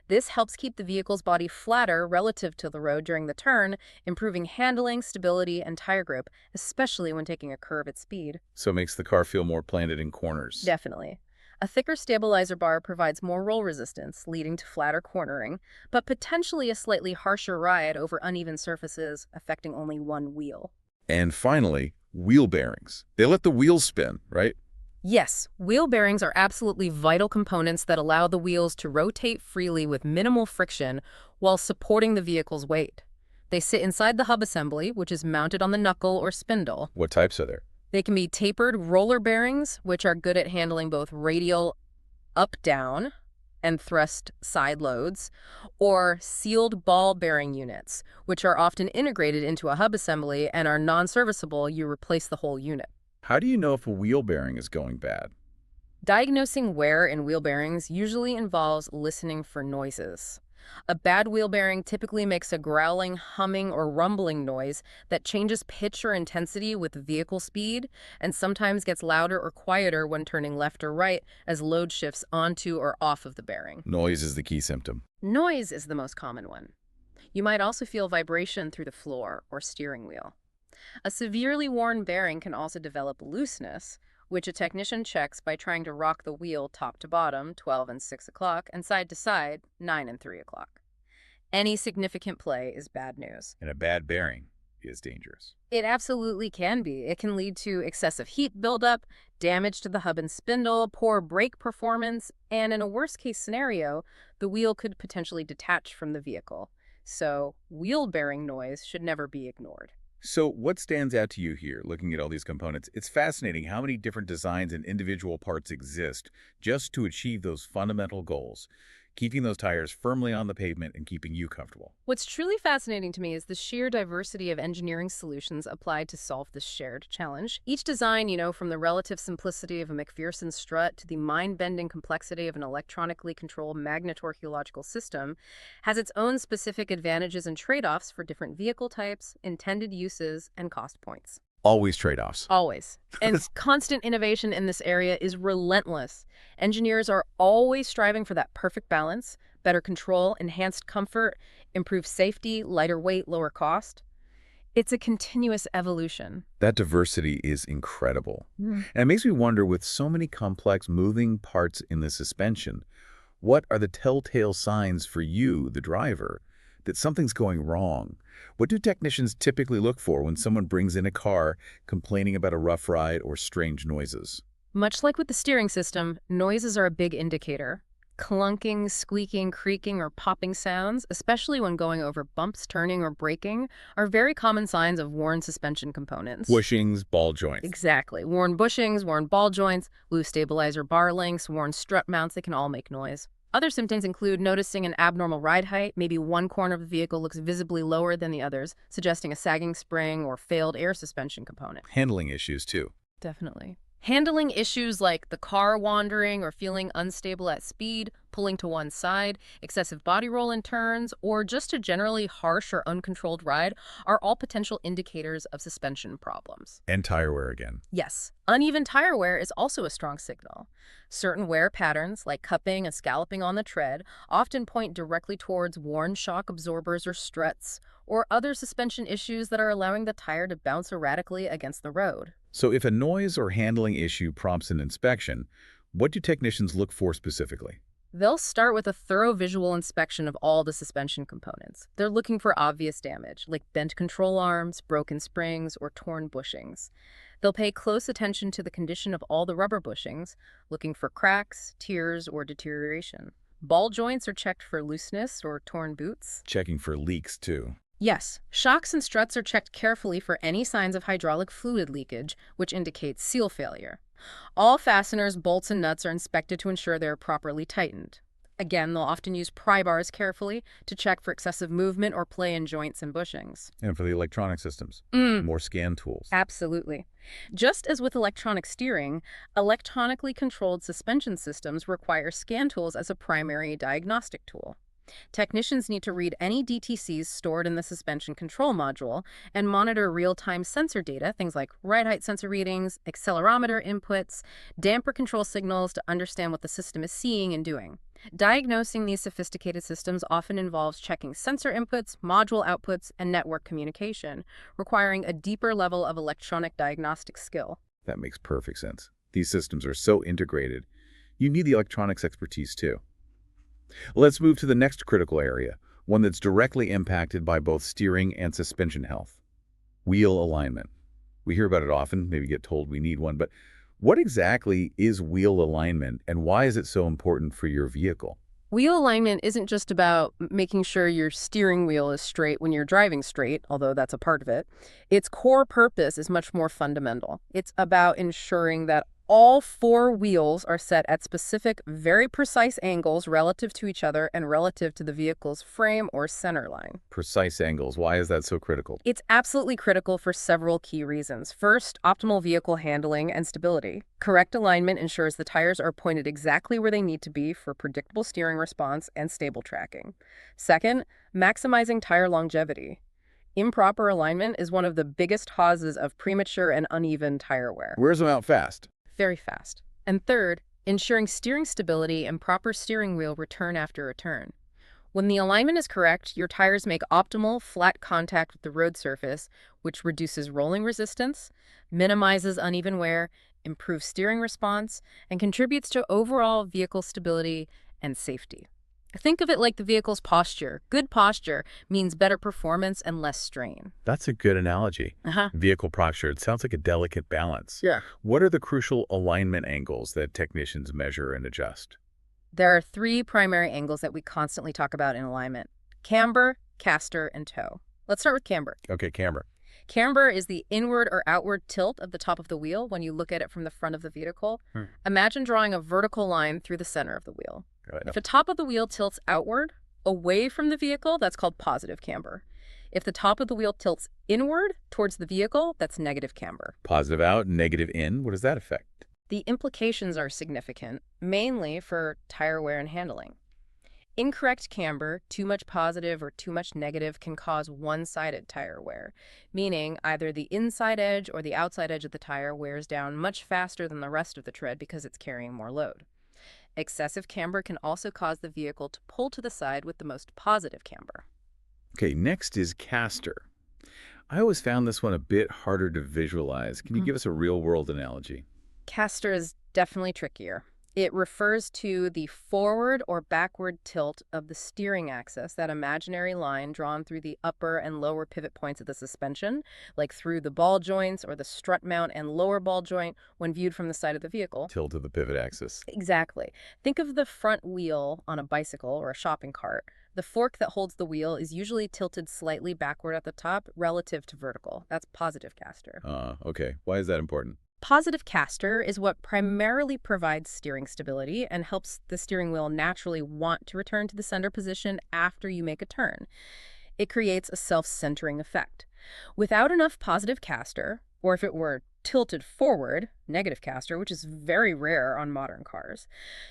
This helps keep the vehicle's body flatter relative to the road during the turn, improving handling, stability, and tire grip, especially when taking a curve at speed. So it makes the car feel more planted in corners. Definitely. A thicker stabilizer bar provides more roll resistance, leading to flatter cornering, but potentially a slightly harsher ride over uneven surfaces, affecting only one wheel. And finally, wheel bearings. They let the wheels spin, right? Yes, wheel bearings are absolutely vital components that allow the wheels to rotate freely with minimal friction while supporting the vehicle's weight. They sit inside the hub assembly, which is mounted on the knuckle or spindle. What types are there? They can be tapered roller bearings, which are good at handling both radial up-down and thrust side loads, or sealed ball bearing units, which are often integrated into a hub assembly and are non-serviceable. You replace the whole unit. How do you know if a wheel bearing is going bad? Diagnosing wear in wheel bearings usually involves listening for noises. A bad wheel bearing typically makes a growling, humming, or rumbling noise that changes pitch or intensity with vehicle speed and sometimes gets louder or quieter when turning left or right as load shifts onto or off of the bearing. Noise is the key symptom. Noise is the most common one. You might also feel vibration through the floor or steering wheel. A severely worn bearing can also develop looseness, which a technician checks by trying to rock the wheel top to bottom, 12 and 6 o'clock, and side to side, 9 and 3 o'clock. Any significant play is bad news. And a bad bearing is dangerous. It absolutely can be. It can lead to excessive heat buildup, damage to the hub and spindle, poor brake performance, and in a worst-case scenario, the wheel could potentially detach from the vehicle. So, wheel bearing noise should never be ignored. So what stands out to you here, looking at all these components? It's fascinating how many different designs and individual parts exist just to achieve those fundamental goals, keeping those tires firmly on the pavement and keeping you comfortable. What's truly fascinating to me is the sheer diversity of engineering solutions applied to solve this shared challenge. Each design, from the relative simplicity of a McPherson strut to the mind-bending complexity of an electronically controlled magnetorheological system, has its own specific advantages and trade-offs for different vehicle types, intended uses, and cost points. Always trade-offs. Always. And constant innovation in this area is relentless. Engineers are always striving for that perfect balance, better control, enhanced comfort, improved safety, lighter weight, lower cost. It's a continuous evolution. That diversity is incredible. And it makes me wonder, with so many complex moving parts in the suspension, what are the telltale signs for you, the driver, that something's going wrong? What do technicians typically look for when someone brings in a car complaining about a rough ride or strange noises? Much like with the steering system, noises are a big indicator. Clunking, squeaking, creaking, or popping sounds, especially when going over bumps, turning, or braking, are very common signs of worn suspension components. Bushings, ball joints. Exactly. Worn bushings, worn ball joints, loose stabilizer bar links, worn strut mounts, they can all make noise. Other symptoms include noticing an abnormal ride height. Maybe one corner of the vehicle looks visibly lower than the others, suggesting a sagging spring or failed air suspension component. Handling issues, too. Definitely. Handling issues like the car wandering or feeling unstable at speed, pulling to one side, excessive body roll in turns, or just a generally harsh or uncontrolled ride are all potential indicators of suspension problems. And tire wear again. Yes, uneven tire wear is also a strong signal. Certain wear patterns, like cupping and scalloping on the tread, often point directly towards worn shock absorbers or struts, or other suspension issues that are allowing the tire to bounce erratically against the road. So if a noise or handling issue prompts an inspection, what do technicians look for specifically? They'll start with a thorough visual inspection of all the suspension components. They're looking for obvious damage, like bent control arms, broken springs, or torn bushings. They'll pay close attention to the condition of all the rubber bushings, looking for cracks, tears, or deterioration. Ball joints are checked for looseness or torn boots. Checking for leaks, too. Yes, shocks and struts are checked carefully for any signs of hydraulic fluid leakage, which indicates seal failure. All fasteners, bolts, and nuts are inspected to ensure they are properly tightened. Again, they'll often use pry bars carefully to check for excessive movement or play in joints and bushings. And for the electronic systems, more scan tools. Absolutely. Just as with electronic steering, electronically controlled suspension systems require scan tools as a primary diagnostic tool. Technicians need to read any DTCs stored in the suspension control module and monitor real-time sensor data, things like ride height sensor readings, accelerometer inputs, damper control signals to understand what the system is seeing and doing. Diagnosing these sophisticated systems often involves checking sensor inputs, module outputs, and network communication, requiring a deeper level of electronic diagnostic skill. That makes perfect sense. These systems are so integrated. You need the electronics expertise, too. Let's move to the next critical area, one that's directly impacted by both steering and suspension health. Wheel alignment. We hear about it often, maybe get told we need one, but what exactly is wheel alignment and why is it so important for your vehicle? Wheel alignment isn't just about making sure your steering wheel is straight when you're driving straight, although that's a part of it. Its core purpose is much more fundamental. It's about ensuring that all four wheels are set at specific, very precise angles relative to each other and relative to the vehicle's frame or center line. Precise angles. Why is that so critical? It's absolutely critical for several key reasons. First, optimal vehicle handling and stability. Correct alignment ensures the tires are pointed exactly where they need to be for predictable steering response and stable tracking. Second, maximizing tire longevity. Improper alignment is one of the biggest causes of premature and uneven tire wear. Wears them out fast. Very fast. And third, ensuring steering stability and proper steering wheel return after a turn. When the alignment is correct, your tires make optimal, flat contact with the road surface, which reduces rolling resistance, minimizes uneven wear, improves steering response, and contributes to overall vehicle stability and safety. Think of it like the vehicle's posture. Good posture means better performance and less strain. That's a good analogy. Vehicle posture, it sounds like a delicate balance. Yeah. What are the crucial alignment angles that technicians measure and adjust? There are three primary angles that we constantly talk about in alignment: camber, caster, and toe. Let's start with camber. Okay, camber. Camber is the inward or outward tilt of the top of the wheel when you look at it from the front of the vehicle. Imagine drawing a vertical line through the center of the wheel. If the top of the wheel tilts outward, away from the vehicle, that's called positive camber. If the top of the wheel tilts inward towards the vehicle, that's negative camber. Positive out, negative in. What does that affect? The implications are significant, mainly for tire wear and handling. Incorrect camber, too much positive or too much negative, can cause one-sided tire wear, meaning either the inside edge or the outside edge of the tire wears down much faster than the rest of the tread because it's carrying more load. Excessive camber can also cause the vehicle to pull to the side with the most positive camber. Okay, next is caster. I always found this one a bit harder to visualize. Can you give us a real-world analogy? Caster is definitely trickier. It refers to the forward or backward tilt of the steering axis, that imaginary line drawn through the upper and lower pivot points of the suspension, like through the ball joints or the strut mount and lower ball joint when viewed from the side of the vehicle. Tilt of the pivot axis. Exactly. Think of the front wheel on a bicycle or a shopping cart. The fork that holds the wheel is usually tilted slightly backward at the top relative to vertical. That's positive caster. Okay. Why is that important? Positive caster is what primarily provides steering stability and helps the steering wheel naturally want to return to the center position after you make a turn. It creates a self-centering effect. Without enough positive caster, or if it were tilted forward, negative caster, which is very rare on modern cars,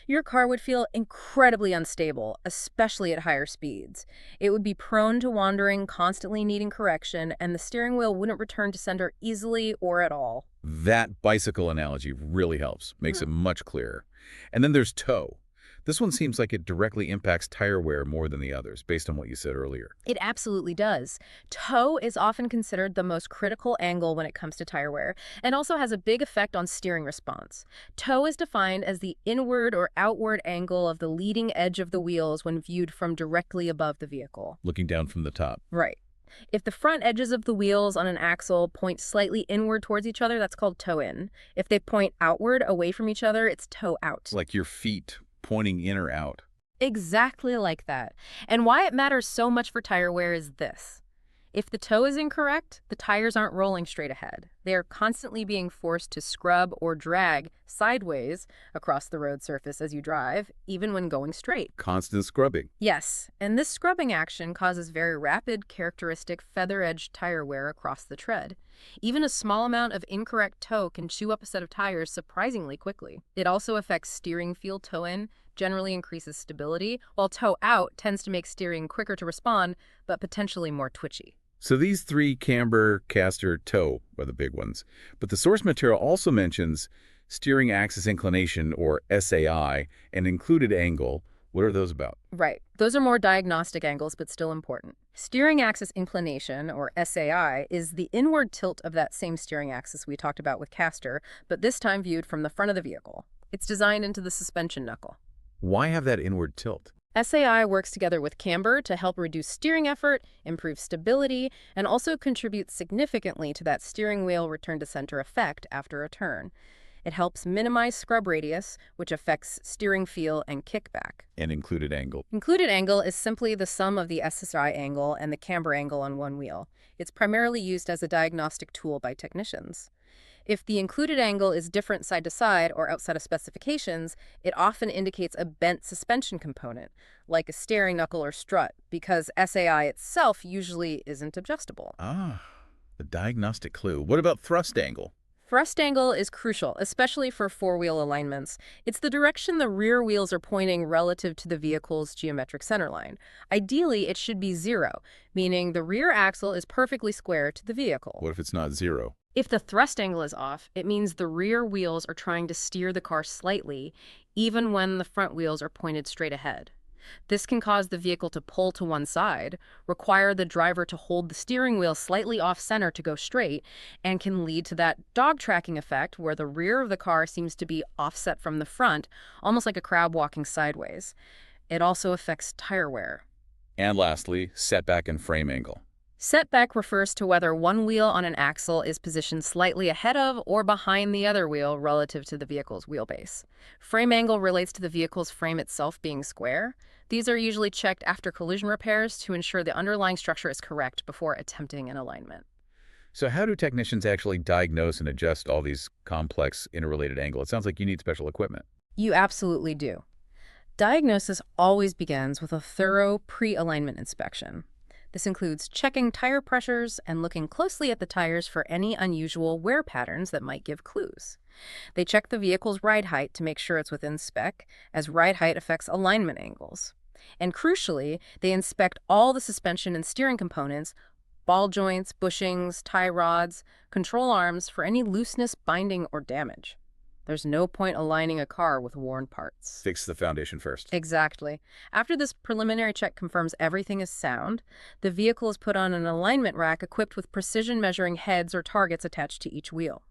your car would feel incredibly unstable, especially at higher speeds. It would be prone to wandering, constantly needing correction, and the steering wheel wouldn't return to center easily or at all. That bicycle analogy really helps, makes it much clearer. And then there's toe. This one seems like it directly impacts tire wear more than the others, based on what you said earlier. It absolutely does. Toe is often considered the most critical angle when it comes to tire wear, and also has a big effect on steering response. Toe is defined as the inward or outward angle of the leading edge of the wheels when viewed from directly above the vehicle. Looking down from the top. Right. If the front edges of the wheels on an axle point slightly inward towards each other, that's called toe in. If they point outward away from each other, it's toe out. Like your feet pointing in or out. Exactly like that. And why it matters so much for tire wear is this. If the toe is incorrect, the tires aren't rolling straight ahead. They are constantly being forced to scrub or drag sideways across the road surface as you drive, even when going straight. Constant scrubbing. Yes, and this scrubbing action causes very rapid, characteristic feather-edged tire wear across the tread. Even a small amount of incorrect toe can chew up a set of tires surprisingly quickly. It also affects steering feel toe-in, generally increases stability, while toe-out tends to make steering quicker to respond, but potentially more twitchy. So these three, camber, caster, toe, are the big ones. But the source material also mentions steering axis inclination, or SAI, and included angle. What are those about? Right. Those are more diagnostic angles, but still important. Steering axis inclination, or SAI, is the inward tilt of that same steering axis we talked about with caster, but this time viewed from the front of the vehicle. It's designed into the suspension knuckle. Why have that inward tilt? SAI works together with camber to help reduce steering effort, improve stability, and also contributes significantly to that steering wheel return to center effect after a turn. It helps minimize scrub radius, which affects steering feel and kickback. And included angle. Included angle is simply the sum of the SSI angle and the camber angle on one wheel. It's primarily used as a diagnostic tool by technicians. If the included angle is different side to side or outside of specifications, it often indicates a bent suspension component, like a steering knuckle or strut, because SAI itself usually isn't adjustable. Ah, the diagnostic clue. What about thrust angle? Thrust angle is crucial, especially for four-wheel alignments. It's the direction the rear wheels are pointing relative to the vehicle's geometric centerline. Ideally, it should be 0, meaning the rear axle is perfectly square to the vehicle. What if it's not 0? If the thrust angle is off, it means the rear wheels are trying to steer the car slightly, even when the front wheels are pointed straight ahead. This can cause the vehicle to pull to one side, require the driver to hold the steering wheel slightly off-center to go straight, and can lead to that dog tracking effect where the rear of the car seems to be offset from the front, almost like a crab walking sideways. It also affects tire wear. And lastly, setback and frame angle. Setback refers to whether one wheel on an axle is positioned slightly ahead of or behind the other wheel relative to the vehicle's wheelbase. Frame angle relates to the vehicle's frame itself being square. These are usually checked after collision repairs to ensure the underlying structure is correct before attempting an alignment. So how do technicians actually diagnose and adjust all these complex interrelated angles? It sounds like you need special equipment. You absolutely do. Diagnosis always begins with a thorough pre-alignment inspection. This includes checking tire pressures and looking closely at the tires for any unusual wear patterns that might give clues. They check the vehicle's ride height to make sure it's within spec, as ride height affects alignment angles. And crucially, they inspect all the suspension and steering components, ball joints, bushings, tie rods, control arms for any looseness, binding, or damage. There's no point aligning a car with worn parts. Fix the foundation first. Exactly. After this preliminary check confirms everything is sound, the vehicle is put on an alignment rack equipped with precision measuring heads or targets attached to each wheel.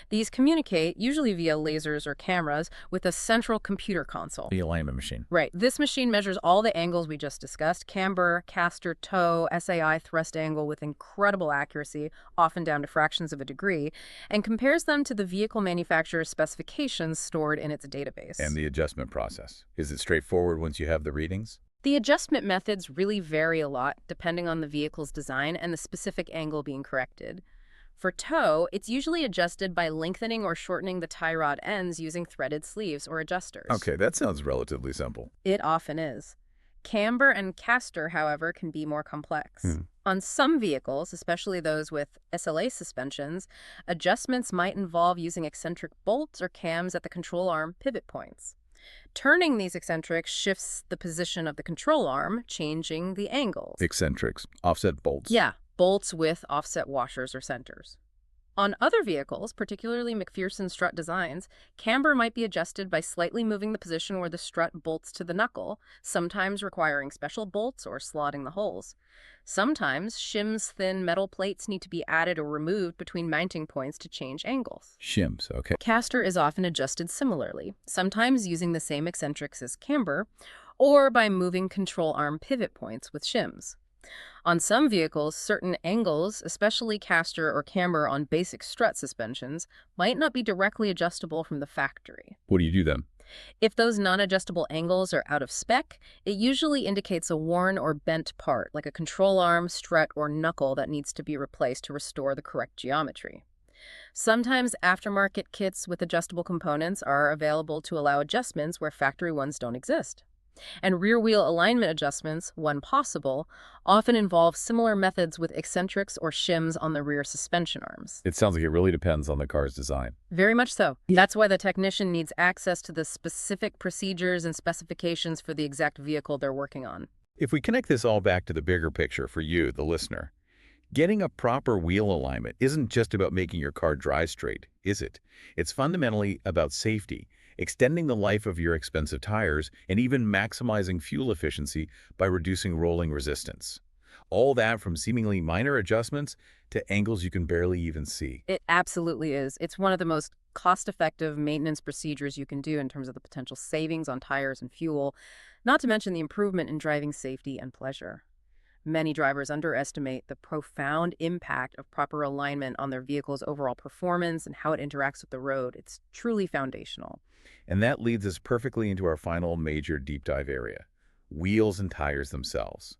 These communicate, usually via lasers or cameras, with a central computer console. The alignment machine. Right. This machine measures all the angles we just discussed, camber, caster, toe, SAI, thrust angle, with incredible accuracy, often down to fractions of a degree, and compares them to the vehicle manufacturer's specifications stored in its database. And the adjustment process. Is it straightforward once you have the readings? The adjustment methods really vary a lot depending on the vehicle's design and the specific angle being corrected. For toe, it's usually adjusted by lengthening or shortening the tie rod ends using threaded sleeves or adjusters. Okay, that sounds relatively simple. It often is. Camber and caster, however, can be more complex. Hmm. On some vehicles, especially those with SLA suspensions, adjustments might involve using eccentric bolts or cams at the control arm pivot points. Turning these eccentrics shifts the position of the control arm, changing the angles. Eccentrics, offset bolts. Yeah, bolts with offset washers or centers. On other vehicles, particularly McPherson strut designs, camber might be adjusted by slightly moving the position where the strut bolts to the knuckle, sometimes requiring special bolts or slotting the holes. Sometimes, shim's thin metal plates need to be added or removed between mounting points to change angles. Shims, okay. Caster is often adjusted similarly, sometimes using the same eccentrics as camber, or by moving control arm pivot points with shims. On some vehicles, certain angles, especially caster or camber on basic strut suspensions, might not be directly adjustable from the factory. What do you do then? If those non-adjustable angles are out of spec, it usually indicates a worn or bent part, like a control arm, strut, or knuckle that needs to be replaced to restore the correct geometry. Sometimes aftermarket kits with adjustable components are available to allow adjustments where factory ones don't exist. And rear wheel alignment adjustments, when possible, often involve similar methods with eccentrics or shims on the rear suspension arms. It sounds like it really depends on the car's design. Very much so. That's why the technician needs access to the specific procedures and specifications for the exact vehicle they're working on. If we connect this all back to the bigger picture for you, the listener, getting a proper wheel alignment isn't just about making your car drive straight, is it? It's fundamentally about safety, extending the life of your expensive tires, and even maximizing fuel efficiency by reducing rolling resistance. All that from seemingly minor adjustments to angles you can barely even see. It absolutely is. It's one of the most cost-effective maintenance procedures you can do in terms of the potential savings on tires and fuel, not to mention the improvement in driving safety and pleasure. Many drivers underestimate the profound impact of proper alignment on their vehicle's overall performance and how it interacts with the road. It's truly foundational. And that leads us perfectly into our final major deep dive area, wheels and tires themselves.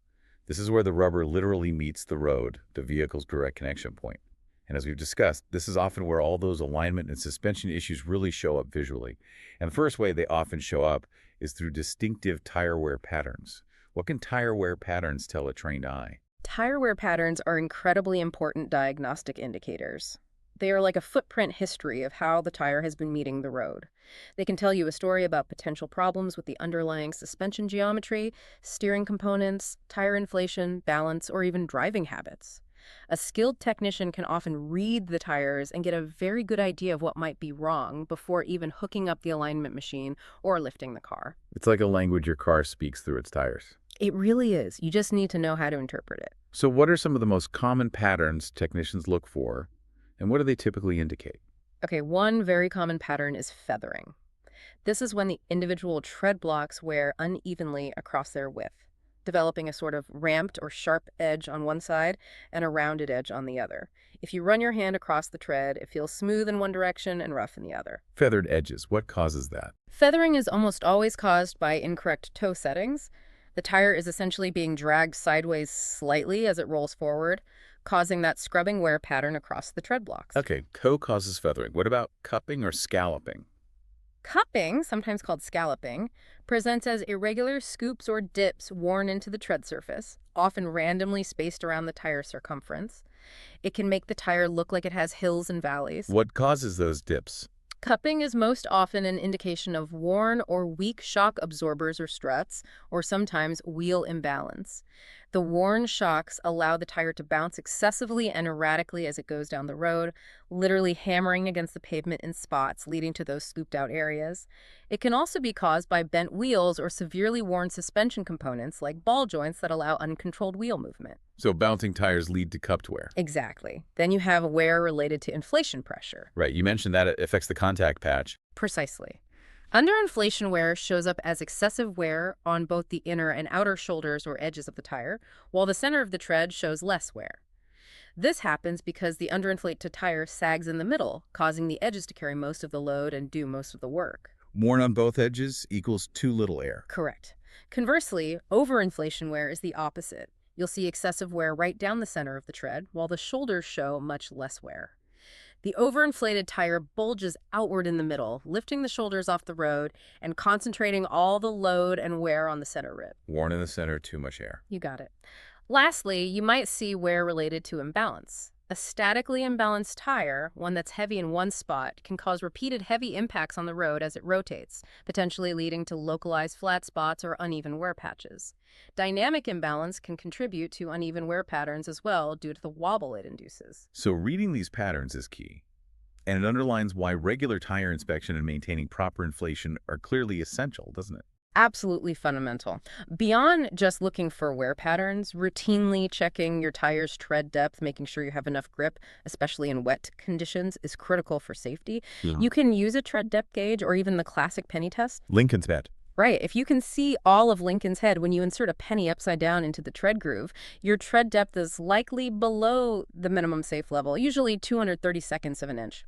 This is where the rubber literally meets the road, the vehicle's direct connection point. And as we've discussed, this is often where all those alignment and suspension issues really show up visually. And the first way they often show up is through distinctive tire wear patterns. What can tire wear patterns tell a trained eye? Tire wear patterns are incredibly important diagnostic indicators. They are like a footprint history of how the tire has been meeting the road. They can tell you a story about potential problems with the underlying suspension geometry, steering components, tire inflation, balance, or even driving habits. A skilled technician can often read the tires and get a very good idea of what might be wrong before even hooking up the alignment machine or lifting the car. It's like a language your car speaks through its tires. It really is. You just need to know how to interpret it. So what are some of the most common patterns technicians look for, and what do they typically indicate? Okay, one very common pattern is feathering. This is when the individual tread blocks wear unevenly across their width, developing a sort of ramped or sharp edge on one side and a rounded edge on the other. If you run your hand across the tread, it feels smooth in one direction and rough in the other. Feathered edges, what causes that? Feathering is almost always caused by incorrect toe settings. The tire is essentially being dragged sideways slightly as it rolls forward, causing that scrubbing wear pattern across the tread blocks. Okay, toe causes feathering. What about cupping or scalloping? Cupping, sometimes called scalloping, presents as irregular scoops or dips worn into the tread surface, often randomly spaced around the tire circumference. It can make the tire look like it has hills and valleys. What causes those dips? Cupping is most often an indication of worn or weak shock absorbers or struts, or sometimes wheel imbalance. The worn shocks allow the tire to bounce excessively and erratically as it goes down the road, literally hammering against the pavement in spots, leading to those scooped out areas. It can also be caused by bent wheels or severely worn suspension components like ball joints that allow uncontrolled wheel movement. So bouncing tires lead to cupped wear. Exactly. Then you have wear related to inflation pressure. Right, you mentioned that it affects the contact patch. Precisely. Underinflation wear shows up as excessive wear on both the inner and outer shoulders or edges of the tire, while the center of the tread shows less wear. This happens because the underinflated tire sags in the middle, causing the edges to carry most of the load and do most of the work. Worn on both edges equals too little air. Correct. Conversely, overinflation wear is the opposite. You'll see excessive wear right down the center of the tread, while the shoulders show much less wear. The overinflated tire bulges outward in the middle, lifting the shoulders off the road and concentrating all the load and wear on the center rib. Worn in the center, too much air. You got it. Lastly, you might see wear related to imbalance. A statically imbalanced tire, one that's heavy in one spot, can cause repeated heavy impacts on the road as it rotates, potentially leading to localized flat spots or uneven wear patches. Dynamic imbalance can contribute to uneven wear patterns as well due to the wobble it induces. So reading these patterns is key. And it underlines why regular tire inspection and maintaining proper inflation are clearly essential, doesn't it? Absolutely fundamental. Beyond just looking for wear patterns, routinely checking your tire's tread depth, making sure you have enough grip, especially in wet conditions, is critical for safety. Yeah. You can use a tread depth gauge or even the classic penny test. Lincoln's bet. Right. If you can see all of Lincoln's head when you insert a penny upside down into the tread groove, your tread depth is likely below the minimum safe level, usually 230 seconds of an inch.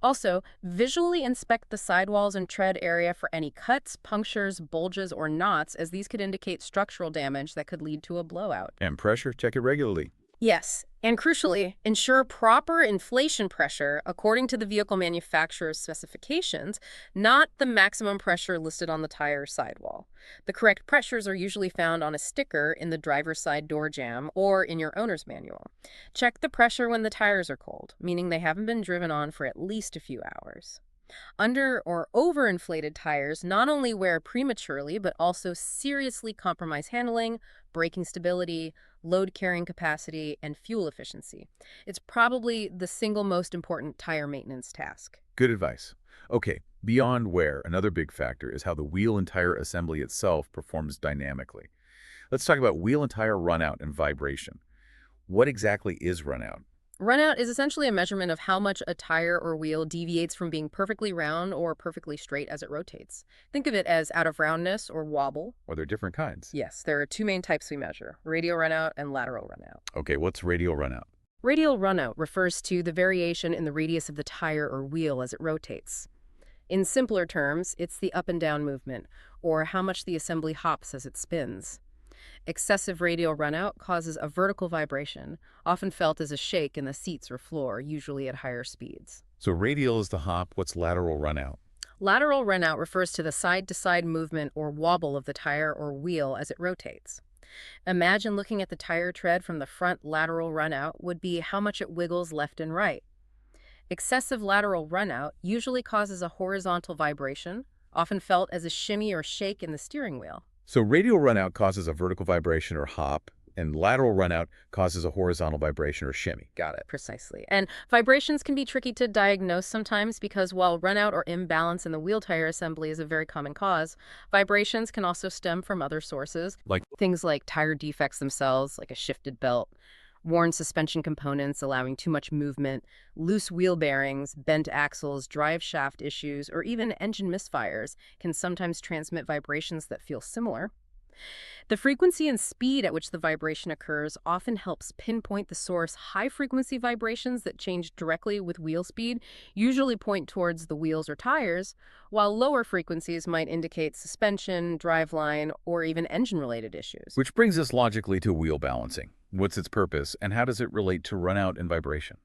Also, visually inspect the sidewalls and tread area for any cuts, punctures, bulges, or knots, as these could indicate structural damage that could lead to a blowout. And pressure, check it regularly. Yes, and crucially, ensure proper inflation pressure according to the vehicle manufacturer's specifications, not the maximum pressure listed on the tire sidewall. The correct pressures are usually found on a sticker in the driver's side door jamb or in your owner's manual. Check the pressure when the tires are cold, meaning they haven't been driven on for at least a few hours. Under or overinflated tires not only wear prematurely, but also seriously compromise handling, braking stability, load carrying capacity, and fuel efficiency. It's probably the single most important tire maintenance task. Good advice. Okay, beyond wear, another big factor is how the wheel and tire assembly itself performs dynamically. Let's talk about wheel and tire runout and vibration. What exactly is runout? Runout is essentially a measurement of how much a tire or wheel deviates from being perfectly round or perfectly straight as it rotates. Think of it as out of roundness or wobble. Are there different kinds? Yes, there are two main types we measure, radial runout and lateral runout. Okay, what's radial runout? Radial runout refers to the variation in the radius of the tire or wheel as it rotates. In simpler terms, it's the up and down movement, or how much the assembly hops as it spins. Excessive radial runout causes a vertical vibration, often felt as a shake in the seats or floor, usually at higher speeds. So radial is the hop. What's lateral runout? Lateral runout refers to the side-to-side movement or wobble of the tire or wheel as it rotates. Imagine looking at the tire tread from the front. Lateral runout would be how much it wiggles left and right. Excessive lateral runout usually causes a horizontal vibration, often felt as a shimmy or shake in the steering wheel. So radial runout causes a vertical vibration or hop, and lateral runout causes a horizontal vibration or shimmy. Got it. Precisely. And vibrations can be tricky to diagnose sometimes because while runout or imbalance in the wheel tire assembly is a very common cause, vibrations can also stem from other sources. Like Things like tire defects themselves, like a shifted belt, worn suspension components allowing too much movement, loose wheel bearings, bent axles, drive shaft issues, or even engine misfires can sometimes transmit vibrations that feel similar. The frequency and speed at which the vibration occurs often helps pinpoint the source. High-frequency vibrations that change directly with wheel speed usually point towards the wheels or tires, while lower frequencies might indicate suspension, driveline, or even engine-related issues. Which brings us logically to wheel balancing. What's its purpose, and how does it relate to runout and vibration?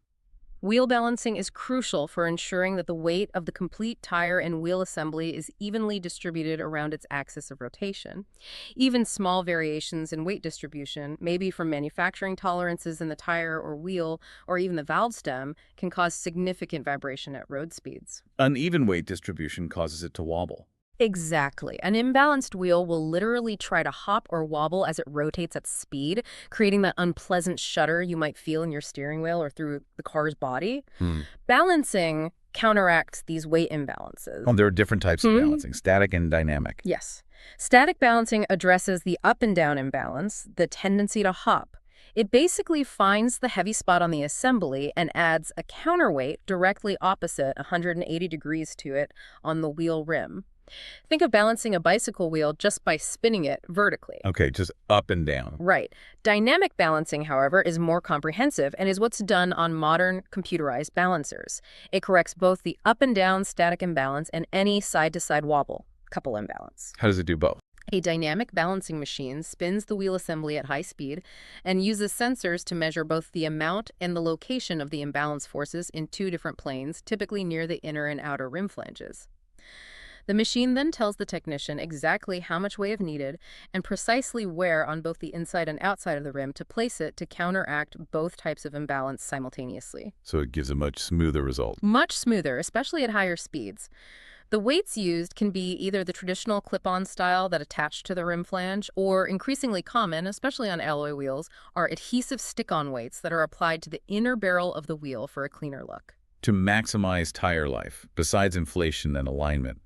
Wheel balancing is crucial for ensuring that the weight of the complete tire and wheel assembly is evenly distributed around its axis of rotation. Even small variations in weight distribution, maybe from manufacturing tolerances in the tire or wheel, or even the valve stem, can cause significant vibration at road speeds. Uneven weight distribution causes it to wobble. Exactly. An imbalanced wheel will literally try to hop or wobble as it rotates at speed, creating that unpleasant shudder you might feel in your steering wheel or through the car's body. Balancing counteracts these weight imbalances. There are different types of balancing, static and dynamic. Yes. Static balancing addresses the up and down imbalance, the tendency to hop. It basically finds the heavy spot on the assembly and adds a counterweight directly opposite 180 degrees to it on the wheel rim. Think of balancing a bicycle wheel just by spinning it vertically. Okay, just up and down. Right. Dynamic balancing, however, is more comprehensive and is what's done on modern computerized balancers. It corrects both the up and down static imbalance and any side-to-side wobble, couple imbalance. How does it do both? A dynamic balancing machine spins the wheel assembly at high speed and uses sensors to measure both the amount and the location of the imbalance forces in two different planes, typically near the inner and outer rim flanges. The machine then tells the technician exactly how much way is needed and precisely where on both the inside and outside of the rim to place it to counteract both types of imbalance simultaneously. So it gives a much smoother result. Much smoother, especially at higher speeds. The weights used can be either the traditional clip-on style that attach to the rim flange, or increasingly common, especially on alloy wheels, are adhesive stick-on weights that are applied to the inner barrel of the wheel for a cleaner look. To maximize tire life, besides inflation and alignment,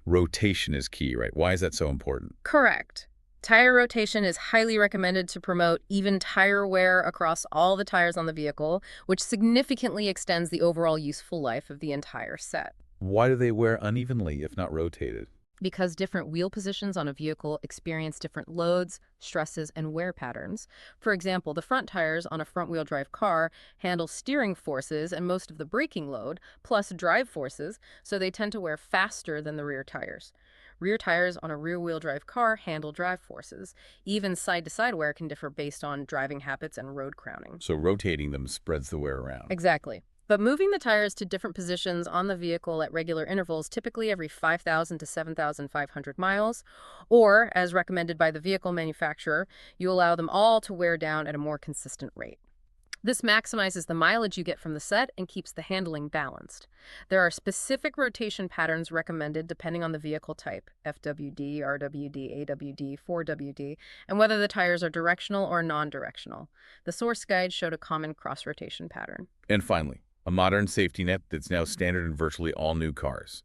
rotation is key, right? Why is that so important? Correct. Tire rotation is highly recommended to promote even tire wear across all the tires on the vehicle, which significantly extends the overall useful life of the entire set. Why do they wear unevenly if not rotated? Because different wheel positions on a vehicle experience different loads, stresses, and wear patterns. For example, the front tires on a front-wheel drive car handle steering forces and most of the braking load, plus drive forces, so they tend to wear faster than the rear tires. Rear tires on a rear-wheel drive car handle drive forces. Even side-to-side wear can differ based on driving habits and road crowning. So rotating them spreads the wear around. Exactly. But moving the tires to different positions on the vehicle at regular intervals, typically every 5,000 to 7,500 miles, or, as recommended by the vehicle manufacturer, you allow them all to wear down at a more consistent rate. This maximizes the mileage you get from the set and keeps the handling balanced. There are specific rotation patterns recommended depending on the vehicle type, FWD, RWD, AWD, 4WD, and whether the tires are directional or non-directional. The source guide showed a common cross-rotation pattern. And finally, a modern safety net that's now standard in virtually all new cars.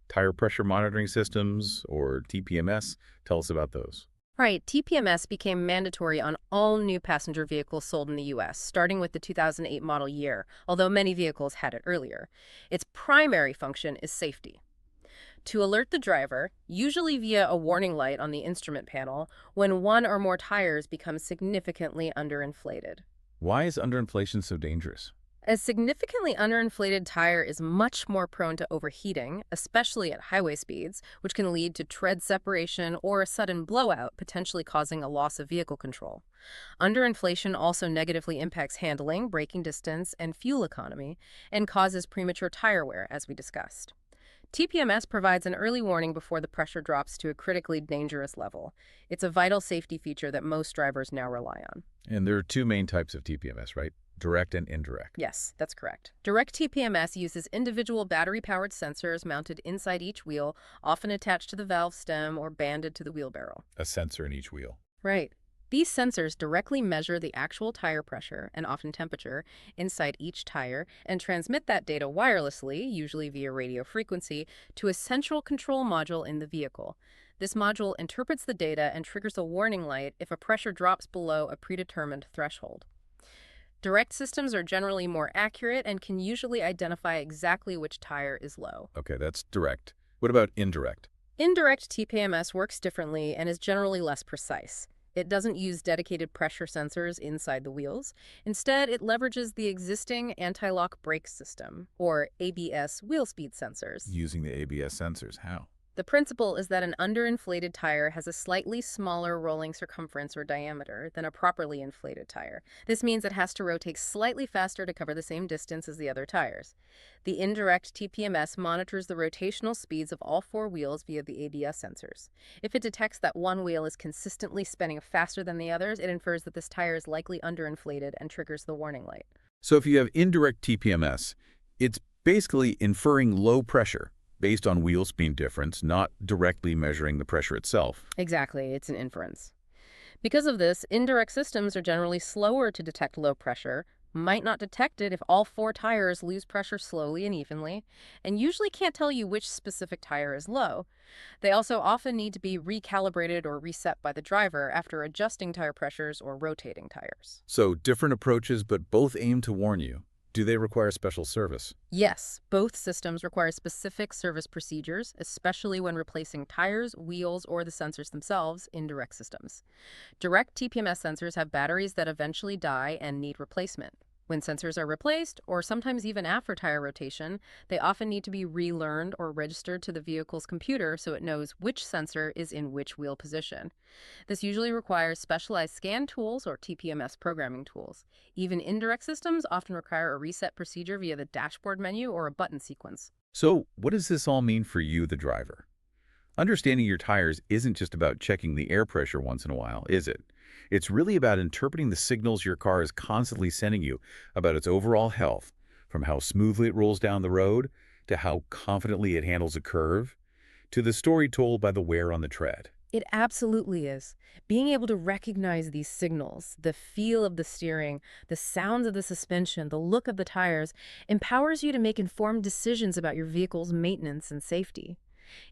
Tire pressure monitoring systems, or TPMS, tell us about those. Right, TPMS became mandatory on all new passenger vehicles sold in the U.S., starting with the 2008 model year, although many vehicles had it earlier. Its primary function is safety. To alert the driver, usually via a warning light on the instrument panel, when one or more tires become significantly underinflated. Why is underinflation so dangerous? A significantly underinflated tire is much more prone to overheating, especially at highway speeds, which can lead to tread separation or a sudden blowout, potentially causing a loss of vehicle control. Underinflation also negatively impacts handling, braking distance, and fuel economy, and causes premature tire wear, as we discussed. TPMS provides an early warning before the pressure drops to a critically dangerous level. It's a vital safety feature that most drivers now rely on. And there are two main types of TPMS, right? Direct and indirect. Yes, that's correct. Direct TPMS uses individual battery-powered sensors mounted inside each wheel, often attached to the valve stem or banded to the wheelbarrow. A sensor in each wheel. Right. These sensors directly measure the actual tire pressure and often temperature inside each tire and transmit that data wirelessly, usually via radio frequency, to a central control module in the vehicle. This module interprets the data and triggers a warning light if a pressure drops below a predetermined threshold. Direct systems are generally more accurate and can usually identify exactly which tire is low. Okay, that's direct. What about indirect? Indirect TPMS works differently and is generally less precise. It doesn't use dedicated pressure sensors inside the wheels. Instead, it leverages the existing anti-lock brake system, or ABS wheel speed sensors. Using the ABS sensors, how? The principle is that an underinflated tire has a slightly smaller rolling circumference or diameter than a properly inflated tire. This means it has to rotate slightly faster to cover the same distance as the other tires. The indirect TPMS monitors the rotational speeds of all four wheels via the ABS sensors. If it detects that one wheel is consistently spinning faster than the others, it infers that this tire is likely underinflated and triggers the warning light. So if you have indirect TPMS, it's basically inferring low pressure based on wheel speed difference, not directly measuring the pressure itself. Exactly, it's an inference. Because of this, indirect systems are generally slower to detect low pressure, might not detect it if all four tires lose pressure slowly and evenly, and usually can't tell you which specific tire is low. They also often need to be recalibrated or reset by the driver after adjusting tire pressures or rotating tires. So different approaches, but both aim to warn you. Do they require special service? Yes, both systems require specific service procedures, especially when replacing tires, wheels, or the sensors themselves in direct systems. Direct TPMS sensors have batteries that eventually die and need replacement. When sensors are replaced, or sometimes even after tire rotation, they often need to be relearned or registered to the vehicle's computer so it knows which sensor is in which wheel position. This usually requires specialized scan tools or TPMS programming tools. Even indirect systems often require a reset procedure via the dashboard menu or a button sequence. So what does this all mean for you, the driver? Understanding your tires isn't just about checking the air pressure once in a while, is it? It's really about interpreting the signals your car is constantly sending you about its overall health, from how smoothly it rolls down the road, to how confidently it handles a curve, to the story told by the wear on the tread. It absolutely is. Being able to recognize these signals, the feel of the steering, the sounds of the suspension, the look of the tires, empowers you to make informed decisions about your vehicle's maintenance and safety.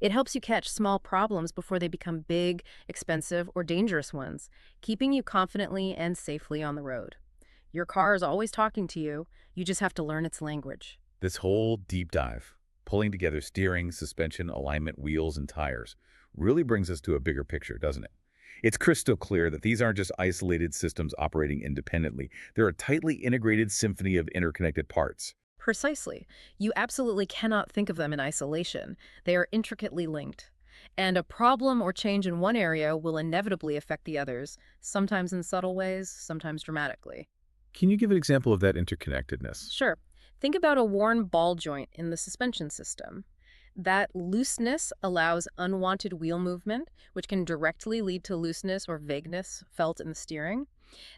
It helps you catch small problems before they become big, expensive, or dangerous ones, keeping you confidently and safely on the road. Your car is always talking to you. You just have to learn its language. This whole deep dive, pulling together steering, suspension, alignment, wheels, and tires, really brings us to a bigger picture, doesn't it? It's crystal clear that these aren't just isolated systems operating independently. They're a tightly integrated symphony of interconnected parts. Precisely. You absolutely cannot think of them in isolation. They are intricately linked. And a problem or change in one area will inevitably affect the others, sometimes in subtle ways, sometimes dramatically. Can you give an example of that interconnectedness? Sure. Think about a worn ball joint in the suspension system. That looseness allows unwanted wheel movement, which can directly lead to looseness or vagueness felt in the steering.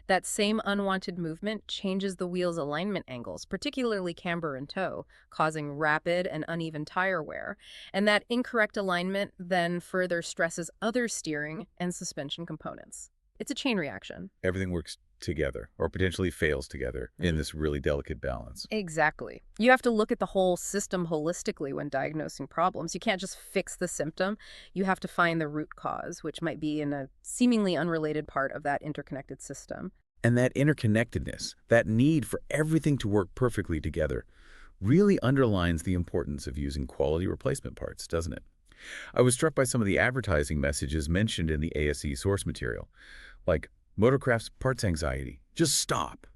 That same unwanted movement changes the wheel's alignment angles, particularly camber and toe, causing rapid and uneven tire wear. And that incorrect alignment then further stresses other steering and suspension components. It's a chain reaction. Everything works together, or potentially fails together, in this really delicate balance. Exactly. You have to look at the whole system holistically when diagnosing problems. You can't just fix the symptom. You have to find the root cause, which might be in a seemingly unrelated part of that interconnected system. And that interconnectedness, that need for everything to work perfectly together, really underlines the importance of using quality replacement parts, doesn't it? I was struck by some of the advertising messages mentioned in the ASE source material, like Motorcraft's parts anxiety, just stop,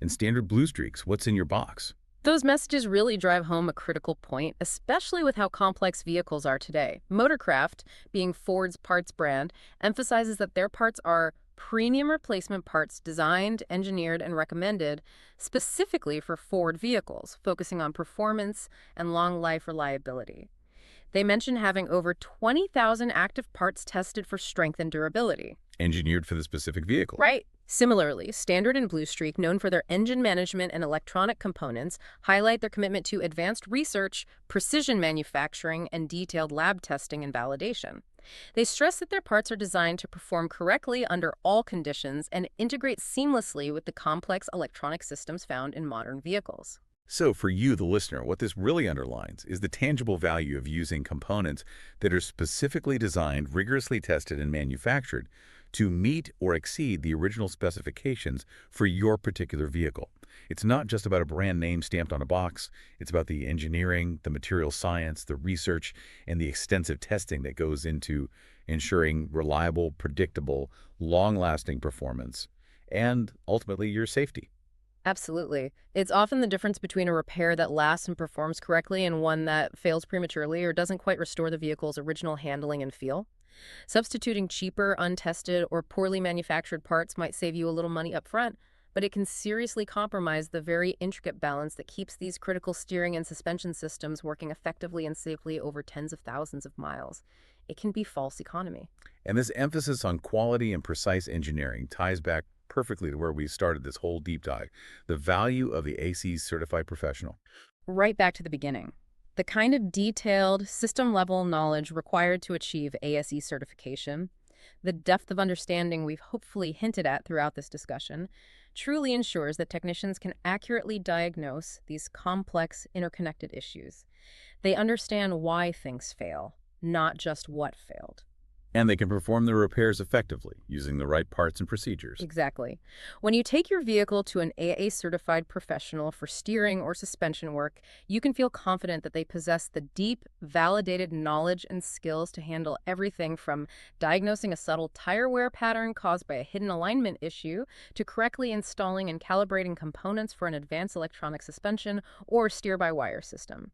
and Standard Blue Streaks, what's in your box? Those messages really drive home a critical point, especially with how complex vehicles are today. Motorcraft, being Ford's parts brand, emphasizes that their parts are premium replacement parts designed, engineered, and recommended specifically for Ford vehicles, focusing on performance and long life reliability. They mention having over 20,000 active parts tested for strength and durability. Engineered for the specific vehicle. Right. Similarly, Standard and Blue Streak, known for their engine management and electronic components, highlight their commitment to advanced research, precision manufacturing, and detailed lab testing and validation. They stress that their parts are designed to perform correctly under all conditions and integrate seamlessly with the complex electronic systems found in modern vehicles. So for you, the listener, what this really underlines is the tangible value of using components that are specifically designed, rigorously tested, and manufactured to meet or exceed the original specifications for your particular vehicle. It's not just about a brand name stamped on a box. It's about the engineering, the material science, the research, and the extensive testing that goes into ensuring reliable, predictable, long-lasting performance, and ultimately your safety. Absolutely. It's often the difference between a repair that lasts and performs correctly and one that fails prematurely or doesn't quite restore the vehicle's original handling and feel. Substituting cheaper, untested, or poorly manufactured parts might save you a little money up front, but it can seriously compromise the very intricate balance that keeps these critical steering and suspension systems working effectively and safely over tens of thousands of miles. It can be false economy. And this emphasis on quality and precise engineering ties back perfectly to where we started this whole deep dive, the value of the AC's certified professional. Right back to the beginning. The kind of detailed, system-level knowledge required to achieve ASE certification, the depth of understanding we've hopefully hinted at throughout this discussion, truly ensures that technicians can accurately diagnose these complex, interconnected issues. They understand why things fail, not just what failed. And they can perform the repairs effectively, using the right parts and procedures. Exactly. When you take your vehicle to an AA-certified professional for steering or suspension work, you can feel confident that they possess the deep, validated knowledge and skills to handle everything from diagnosing a subtle tire wear pattern caused by a hidden alignment issue to correctly installing and calibrating components for an advanced electronic suspension or steer-by-wire system.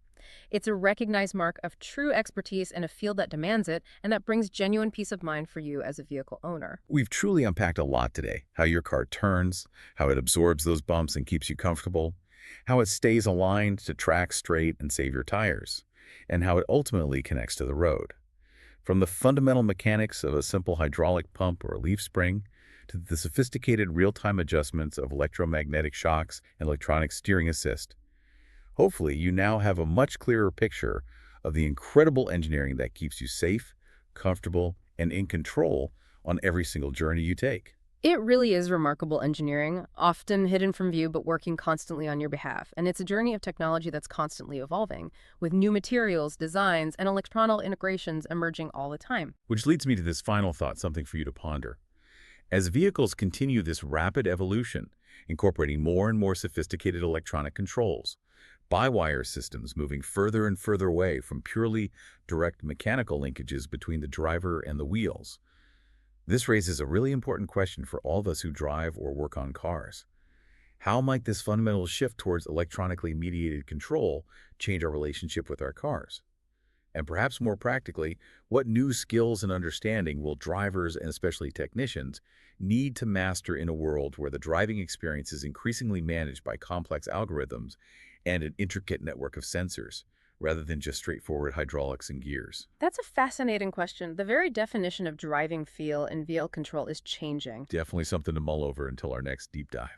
It's a recognized mark of true expertise in a field that demands it, and that brings genuine peace of mind for you as a vehicle owner. We've truly unpacked a lot today. How your car turns, how it absorbs those bumps and keeps you comfortable, how it stays aligned to track straight and save your tires, and how it ultimately connects to the road. From the fundamental mechanics of a simple hydraulic pump or leaf spring, to the sophisticated real-time adjustments of electromagnetic shocks and electronic steering assist, hopefully, you now have a much clearer picture of the incredible engineering that keeps you safe, comfortable, and in control on every single journey you take. It really is remarkable engineering, often hidden from view but working constantly on your behalf. And it's a journey of technology that's constantly evolving, with new materials, designs, and electronic integrations emerging all the time. Which leads me to this final thought, something for you to ponder. As vehicles continue this rapid evolution, incorporating more and more sophisticated electronic controls, by-wire systems moving further and further away from purely direct mechanical linkages between the driver and the wheels. This raises a really important question for all of us who drive or work on cars. How might this fundamental shift towards electronically mediated control change our relationship with our cars? And perhaps more practically, what new skills and understanding will drivers and especially technicians need to master in a world where the driving experience is increasingly managed by complex algorithms and an intricate network of sensors, rather than just straightforward hydraulics and gears? That's a fascinating question. The very definition of driving feel in vehicle control is changing. Definitely something to mull over until our next deep dive.